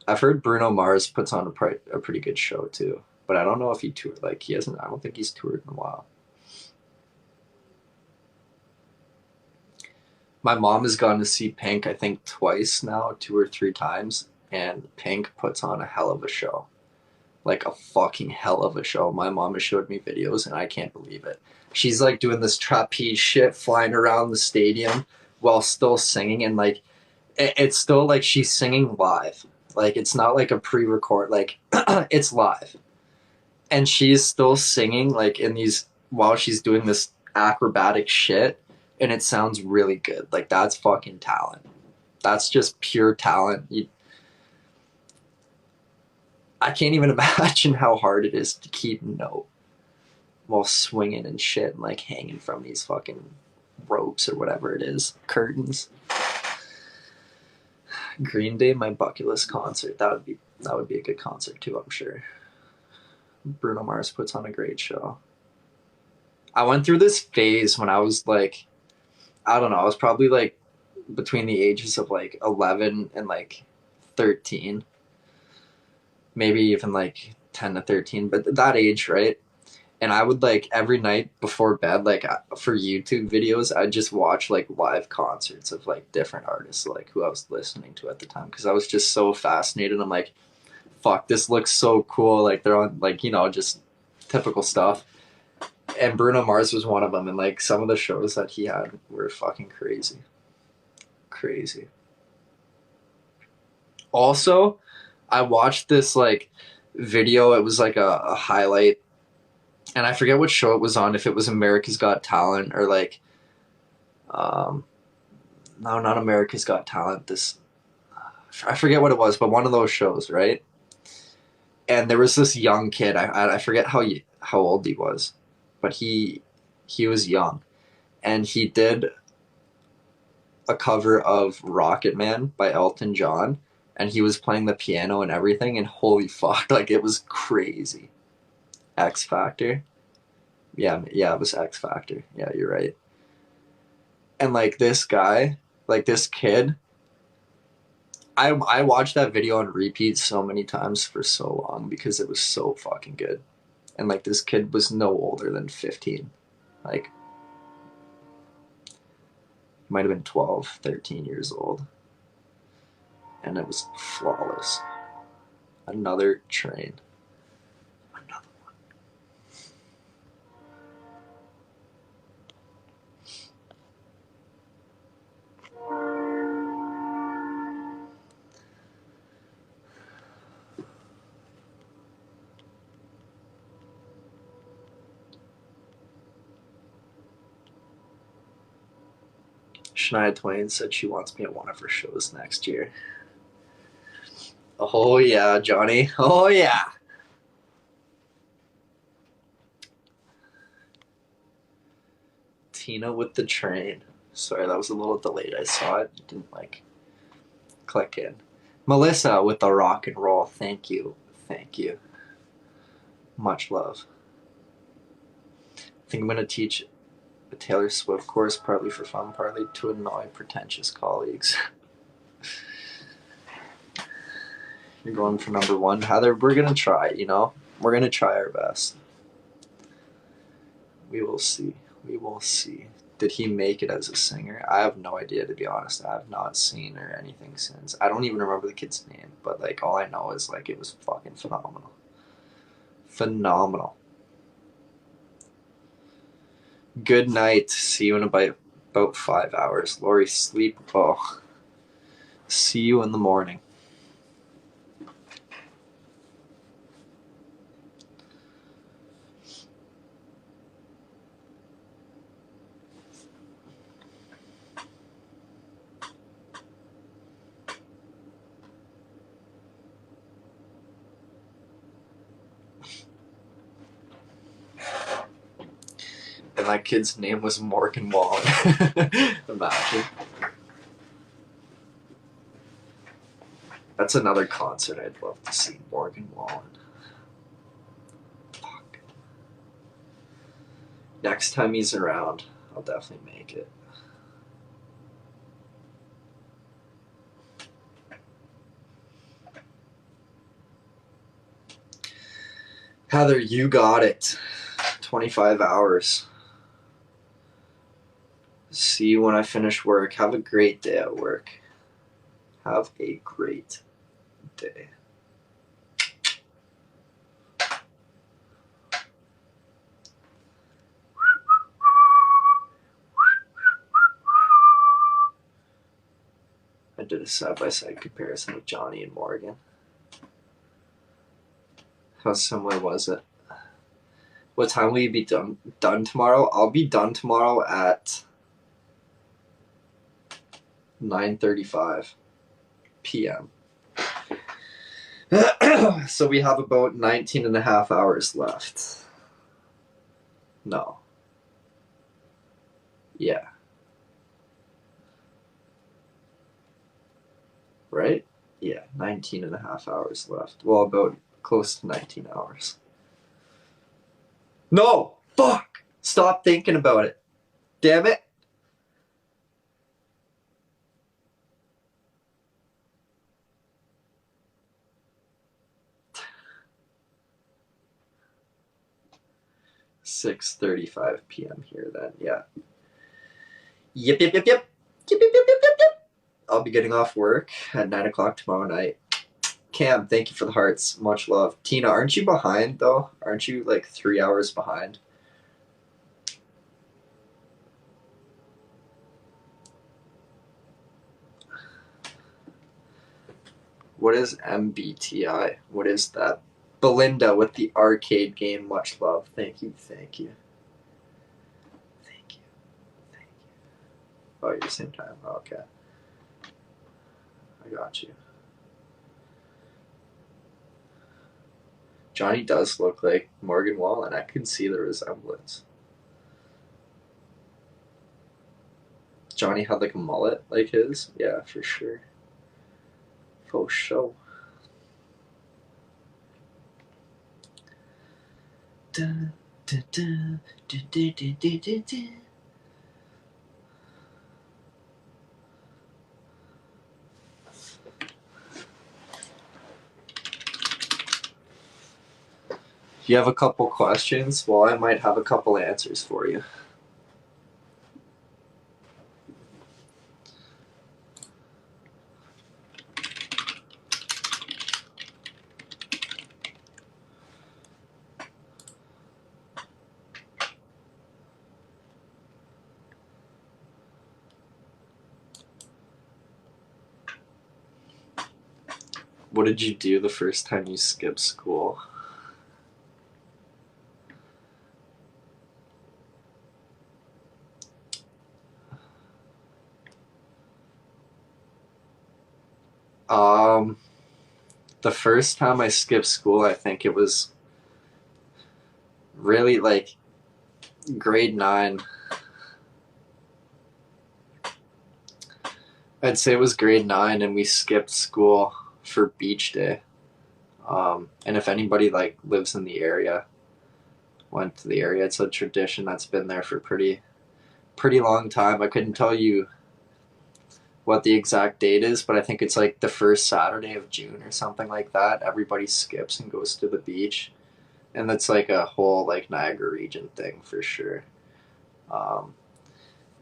I've heard Bruno Mars puts on a pretty good show too, but I don't know if he toured. Like, he hasn't. I don't think he's toured in a while. My mom has gone to see Pink, I think twice now, 2 or 3 times, and Pink puts on a hell of a show. Like a fucking hell of a show. My mom has showed me videos and I can't believe it. She's like doing this trapeze shit, flying around the stadium while still singing, and like it's still like she's singing live. Like, it's not like a pre-record, like it's live. And she's still singing like in these while she's doing this acrobatic shit, and it sounds really good. Like, that's fucking talent. That's just pure talent. I can't even imagine how hard it is to keep note while swinging and shit and like hanging from these fucking ropes or whatever it is, curtains. Green Day, my bucket list concert. That would be a good concert too, I'm sure. Bruno Mars puts on a great show. I went through this phase when I was like, I don't know, I was probably like between the ages of like 11 and like 13. Maybe even like 10 to 13, but that age, right? And I would like every night before bed, like for YouTube videos, I'd just watch like live concerts of like different artists, like who I was listening to at the time, because I was just so fascinated. I'm like, fuck, this looks so cool. Like, they're on, like, you know, just typical stuff. And Bruno Mars was one of them, and like some of the shows that he had were fucking crazy. Also, I watched this like video. It was like a highlight, and I forget what show it was on, if it was America's Got Talent or like no, not America's Got Talent, I forget what it was, but one of those shows, right? And there was this young kid, I forget how old he was, but he was young, and he did a cover of Rocket Man by Elton John, and he was playing the piano and everything, and holy fuck, like, it was crazy. X Factor. Yeah, it was X Factor. Yeah, you're right. And like this guy, like this kid, I watched that video on repeat so many times for so long because it was so fucking good. And like, this kid was no older than 15. Like, he might have been 12, 13 years old. And it was flawless. Another train. Another one. Shania Twain said she wants me at one of her shows next year. Oh yeah, Johnny. Oh yeah. Tina with the train. Sorry, that was a little delayed. I saw it. It didn't like click in. Melissa with the rock and roll. Thank you. Thank you. Much love. I think I'm gonna teach a Taylor Swift course, partly for fun, partly to annoy pretentious colleagues. You're going for number one, Heather. We're gonna try. We're gonna try our best. We will see. We will see. Did he make it as a singer? I have no idea, to be honest. I have not seen or anything since. I don't even remember the kid's name, but like all I know is like it was fucking phenomenal. Phenomenal. Good night. See you in about 5 hours. Lori, sleep. Oh. See you in the morning. And that kid's name was Morgan Wallen. Imagine. That's another concert I'd love to see. Morgan Wallen. Fuck. Next time he's around, I'll definitely make it. Heather, you got it. 25 hours. See you when I finish work. Have a great day at work. Have a great day. I did a side-by-side comparison with Johnny and Morgan. How similar was it? What time will you be done tomorrow? I'll be done tomorrow at 9:35 p.m. So we have about 19 and a half hours left. No. Yeah. Right? Yeah, 19 and a half hours left. Well, about close to 19 hours. No! Fuck! Stop thinking about it. Damn it. $6:35 p.m. here then, yeah. Yep. I'll be getting off work at 9 o'clock tomorrow night. Cam, thank you for the hearts. Much love. Tina, aren't you behind though? Aren't you like 3 hours behind? What is MBTI? What is that? Belinda with the arcade game. Much love. Thank you. Oh, you're the same time. Oh, okay. I got you. Johnny does look like Morgan Wallen. I can see the resemblance. Johnny had like a mullet like his? Yeah, for sure. For sure. Da, da, da, da, da, da, da, da, da. You have a couple questions? Well, I might have a couple answers for you. What did you do the first time you skipped school? the first time I skipped school, I think it was really like grade 9. I'd say it was grade 9, and we skipped school for beach day. And if anybody like lives in the area, went to the area, it's a tradition that's been there for pretty long time. I couldn't tell you what the exact date is, but I think it's like the first Saturday of June or something like that. Everybody skips and goes to the beach, and that's like a whole like Niagara region thing for sure.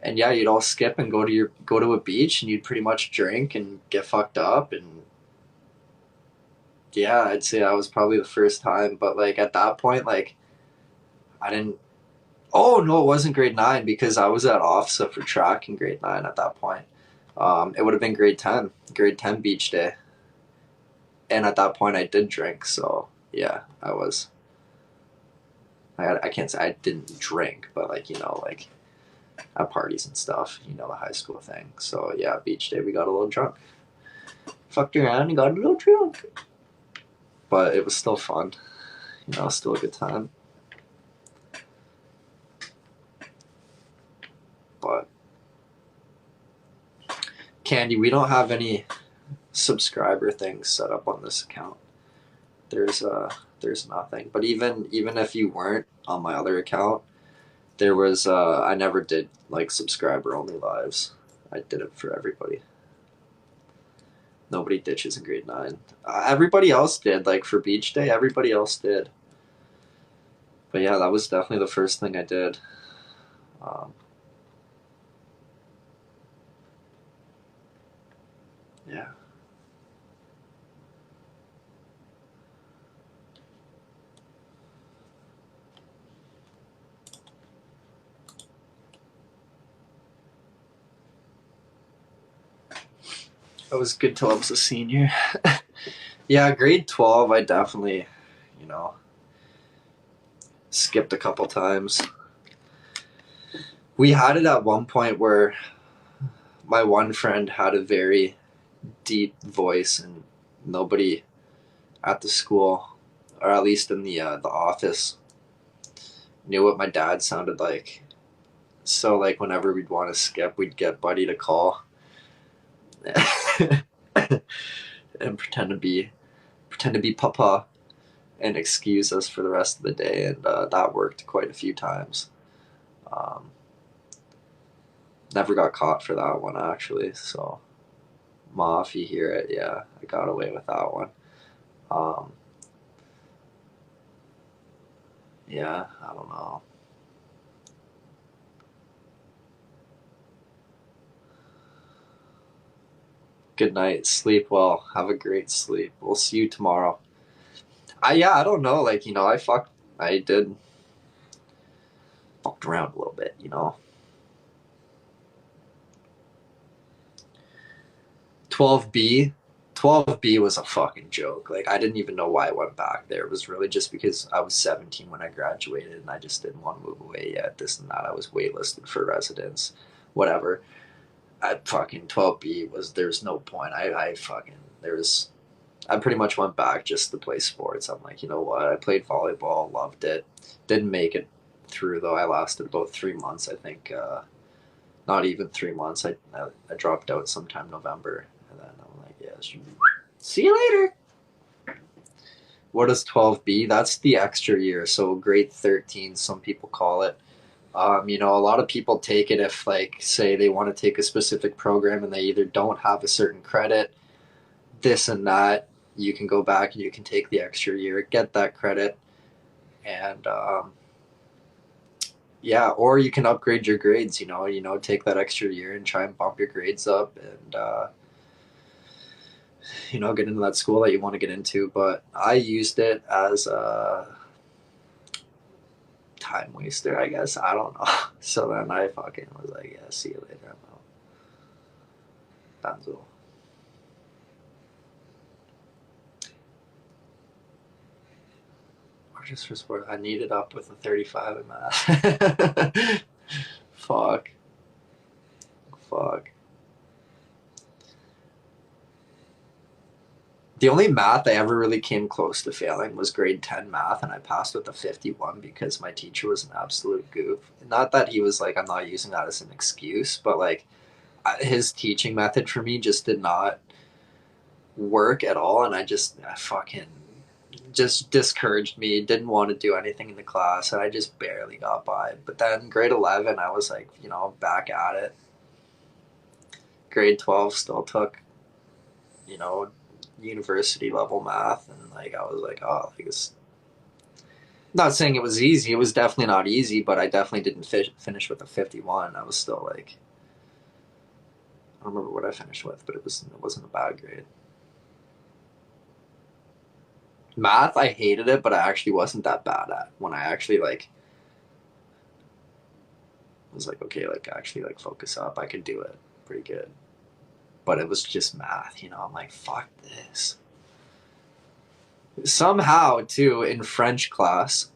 And yeah, you'd all skip and go to a beach, and you'd pretty much drink and get fucked up. And yeah, I'd say that was probably the first time. But like at that point, like I didn't. Oh no, it wasn't grade 9 because I was at OFSA for track in grade 9 at that point. It would have been grade 10 beach day. And at that point I did drink, so yeah, I can't say I didn't drink, but like, like at parties and stuff, the high school thing. So yeah, beach day, we got a little drunk. Fucked around and got a little drunk. But it was still fun. Still a good time. But Candy, we don't have any subscriber things set up on this account. There's nothing. But even if you weren't on my other account, there was I never did like subscriber only lives. I did it for everybody. Nobody ditches in grade 9. Everybody else did, like for beach day, everybody else did. But yeah, that was definitely the first thing I did. Yeah. I was good till I was a senior. Yeah, grade 12, I definitely, skipped a couple times. We had it at one point where my one friend had a very deep voice, and nobody at the school, or at least in the office, knew what my dad sounded like. So like whenever we'd want to skip, we'd get Buddy to call and pretend to be Papa and excuse us for the rest of the day, and that worked quite a few times. Never got caught for that one actually, so Ma, if you hear it, yeah, I got away with that one. Yeah, I don't know. Good night, sleep well, have a great sleep. We'll see you tomorrow. I don't know, like, I did fucked around a little bit, 12B was a fucking joke. Like, I didn't even know why I went back there. It was really just because I was 17 when I graduated, and I just didn't want to move away yet, this and that. I was waitlisted for residence, whatever. I fucking 12B there's no point. I pretty much went back just to play sports. I'm like, you know what? I played volleyball, loved it. Didn't make it through though. I lasted about 3 months, I think. Not even 3 months. I dropped out sometime November, and then I'm like, yeah, see you later. What is 12B? That's the extra year. So grade 13, some people call it. A lot of people take it if, like, say they want to take a specific program and they either don't have a certain credit, this and that. You can go back and you can take the extra year, get that credit, and yeah, or you can upgrade your grades. Take that extra year and try and bump your grades up, and get into that school that you want to get into. But I used it as a time waster, I guess. I don't know. So then I fucking was like, yeah, see you later. I'm out. Danzo. Or just for sport. I needed up with a 35 in math. Fuck. The only math I ever really came close to failing was grade 10 math, and I passed with a 51 because my teacher was an absolute goof. Not that he was like, I'm not using that as an excuse, but like his teaching method for me just did not work at all, and I fucking just discouraged me, didn't want to do anything in the class, and I just barely got by. But then grade 11, I was like, back at it. Grade 12 still took, university level math, and like I was like, oh, like it's not saying it was easy. It was definitely not easy, but I definitely didn't finish with a 51. I was still like, I don't remember what I finished with, but it wasn't a bad grade. Math, I hated it, but I actually wasn't that bad at. When I actually like was like, okay, like actually like focus up, I could do it pretty good. But it was just math, I'm like, fuck this. Somehow, too, in French class,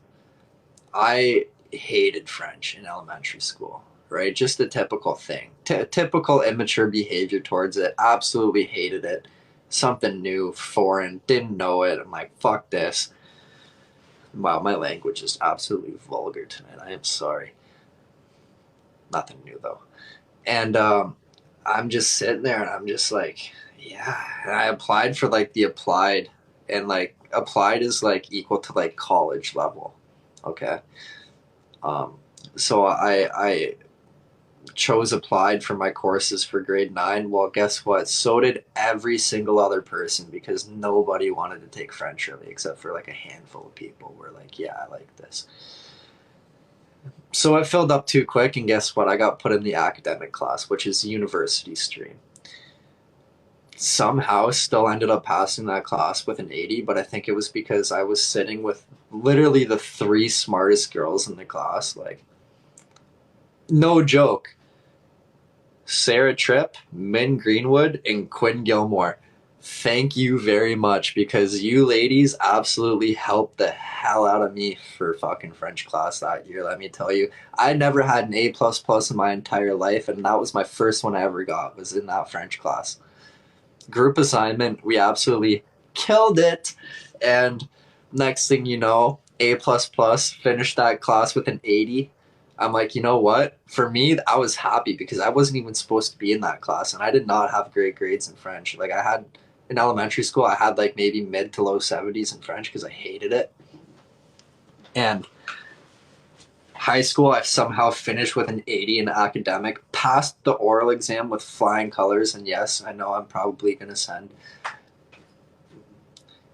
I hated French in elementary school, right? Just a typical thing. Typical immature behavior towards it. Absolutely hated it. Something new, foreign, didn't know it. I'm like, fuck this. Wow, my language is absolutely vulgar tonight. I am sorry. Nothing new, though. And I'm just sitting there and I'm just like, yeah. And I applied for like the applied, and like applied is like equal to like college level. Okay. So I chose applied for my courses for grade 9. Well, guess what? So did every single other person, because nobody wanted to take French really, except for like a handful of people were like, yeah, I like this. So it filled up too quick, and guess what? I got put in the academic class, which is university stream. Somehow still ended up passing that class with an 80, but I think it was because I was sitting with literally the 3 smartest girls in the class. Like, no joke. Sarah Tripp, Min Greenwood, and Quinn Gilmore. Thank you very much, because you ladies absolutely helped the hell out of me for fucking French class that year, let me tell you. I never had an A++ in my entire life, and that was my first one I ever got, was in that French class. Group assignment, we absolutely killed it, and next thing you know, A++, finished that class with an 80. I'm like, you know what? For me, I was happy because I wasn't even supposed to be in that class, and I did not have great grades in French. Like, I had in elementary school, I had like maybe mid to low 70s in French because I hated it. And high school, I somehow finished with an 80 in academic, passed the oral exam with flying colors, and yes, I know I'm probably going to send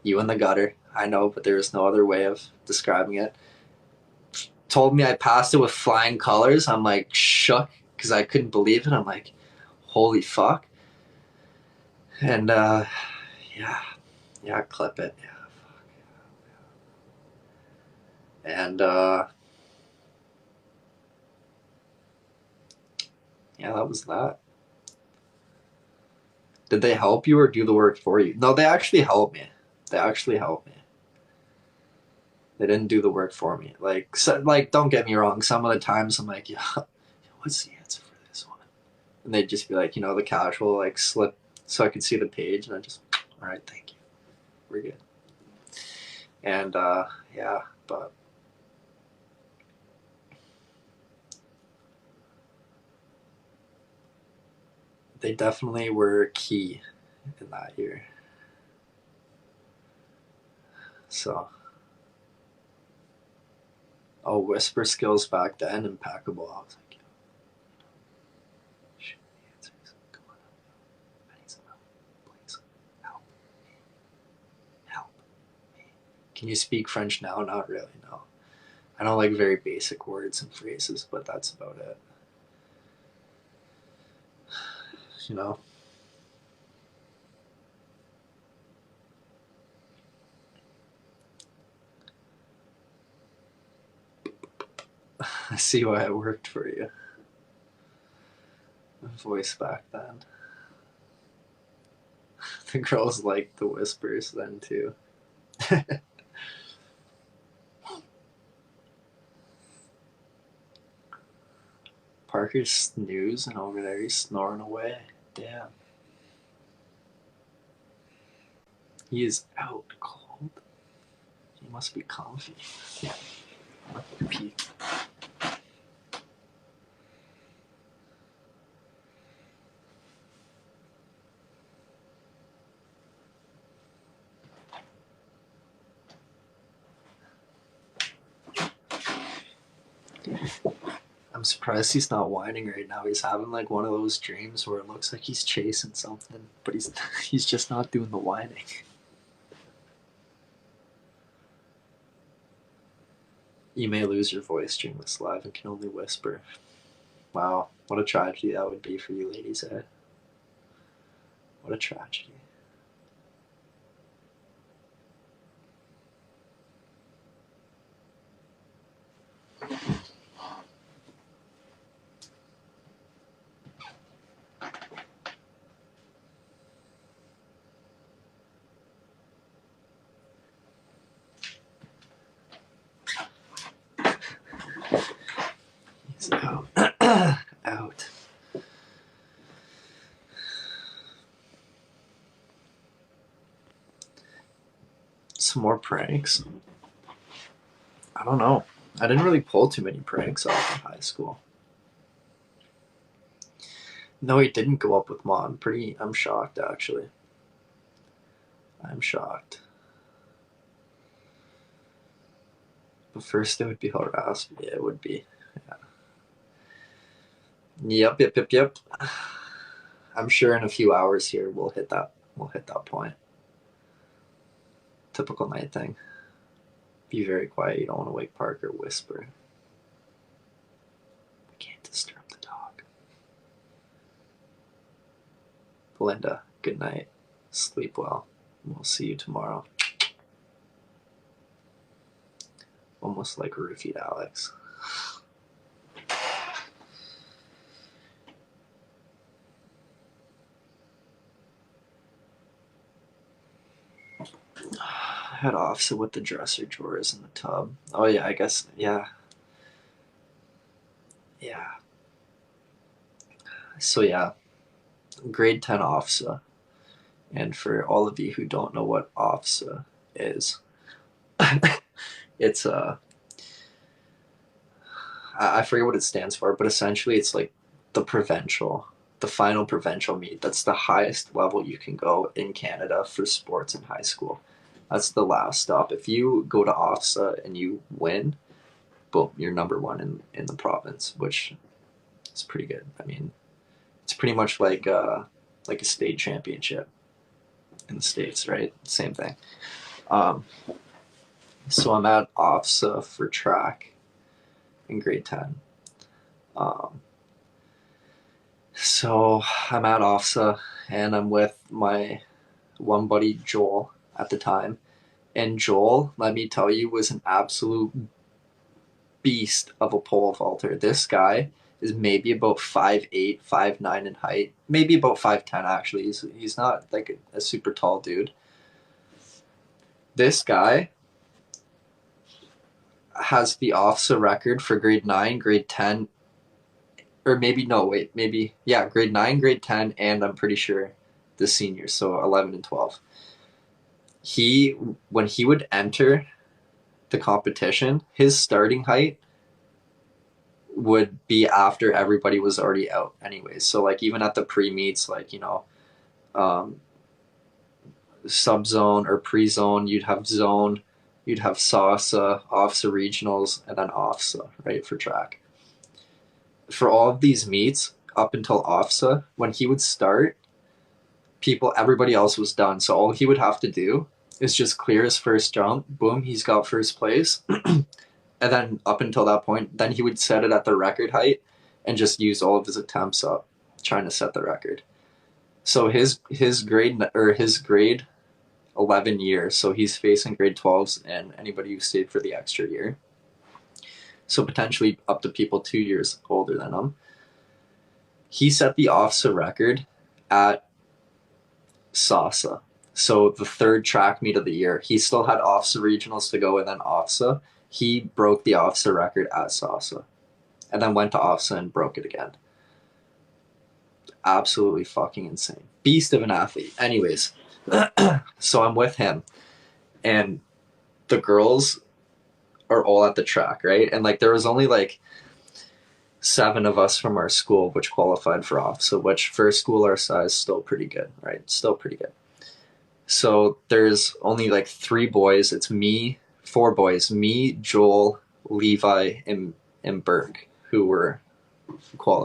you in the gutter. I know, but there is no other way of describing it. Told me I passed it with flying colors. I'm like shook because I couldn't believe it. I'm like, holy fuck. And yeah, clip it. Yeah, fuck. And yeah, that was that. Did they help you or do the work for you? No, they actually helped me. They actually helped me. They didn't do the work for me. Like, so, like, don't get me wrong. Some of the times I'm like, yeah, what's the answer for this one? And they'd just be like, the casual like slip, so I could see the page, and I just, all right, thank you, we're good. And yeah, but they definitely were key in that year. So, whisper skills back then, impeccable. I was like, shoot the answers. Come on, I need some help, please. Help me. Help me. Can you speak French now? Not really, no. I know like very basic words and phrases, but that's about it. I see why it worked for you. Voice back then. The girls liked the whispers then too. Parker's snoozing over there. He's snoring away. Damn. He is out cold. He must be comfy. Yeah. Pee. I'm surprised he's not whining right now. He's having like one of those dreams where it looks like he's chasing something, but he's just not doing the whining. You may lose your voice during this live and can only whisper. Wow, what a tragedy that would be for you ladies, eh? What a tragedy. He's out. Out. Some more pranks? I don't know. I didn't really pull too many pranks off in high school. No, he didn't go up with Mom. I'm shocked, actually. I'm shocked. But first it would be harassment. Yeah, it would be. Yeah. Yep. I'm sure in a few hours here we'll hit that point. Typical night thing. Be very quiet. You don't want to wake Parker. Whisper. We can't disturb the dog. Belinda, good night. Sleep well. We'll see you tomorrow. Almost like roofied Alex. Head off, so with the dresser drawers in the tub. Oh yeah, I guess, yeah. So yeah, grade 10 OFSA. And for all of you who don't know what OFSA is, it's I forget what it stands for, but essentially it's like the final provincial meet. That's the highest level you can go in Canada for sports in high school. That's the last stop. If you go to OFSA and you win, boom, you're number one in the province, which is pretty good. I mean, it's pretty much like a state championship in the States, right? Same thing. So I'm at OFSA for track in grade 10. So I'm at OFSA and I'm with my one buddy Joel at the time, and Joel, let me tell you, was an absolute beast of a pole vaulter. This guy is maybe about 5'8", 5'9" in height, maybe about 5'10" actually. He's not like a super tall dude. This guy has the OFSA record for grade 9, grade 10, or maybe grade 9, grade 10, and I'm pretty sure the seniors, so 11 and 12. When he would enter the competition, his starting height would be after everybody was already out anyways. So like even at the pre-meets, like, you know, sub-zone or pre-zone, you'd have zone, you'd have SASA, OFSA regionals, and then OFSA, right, for track. For all of these meets up until OFSA, when he would start, everybody else was done. So all he would have to do is just clear his first jump. Boom, he's got first place. And then up until that point, then he would set it at the record height and just use all of his attempts up trying to set the record. So his grade 11 year, so he's facing grade 12s and anybody who stayed for the extra year. So potentially up to people 2 years older than him. He set the OFSA record at SASA. So the third track meet of the year. He still had OFSA regionals to go and then OFSA. He broke the OFSA record at SASA. And then went to OFSA and broke it again. Absolutely fucking insane. Beast of an athlete. Anyways, So I'm with him, and the girls are all at the track, right? And like there was only like 7 of us from our school which qualified for off, so which for a school our size still pretty good, right? Still pretty good. So there's only like 3 boys. It's me, 4 boys, me, Joel, Levi, and Berg, who were qualified.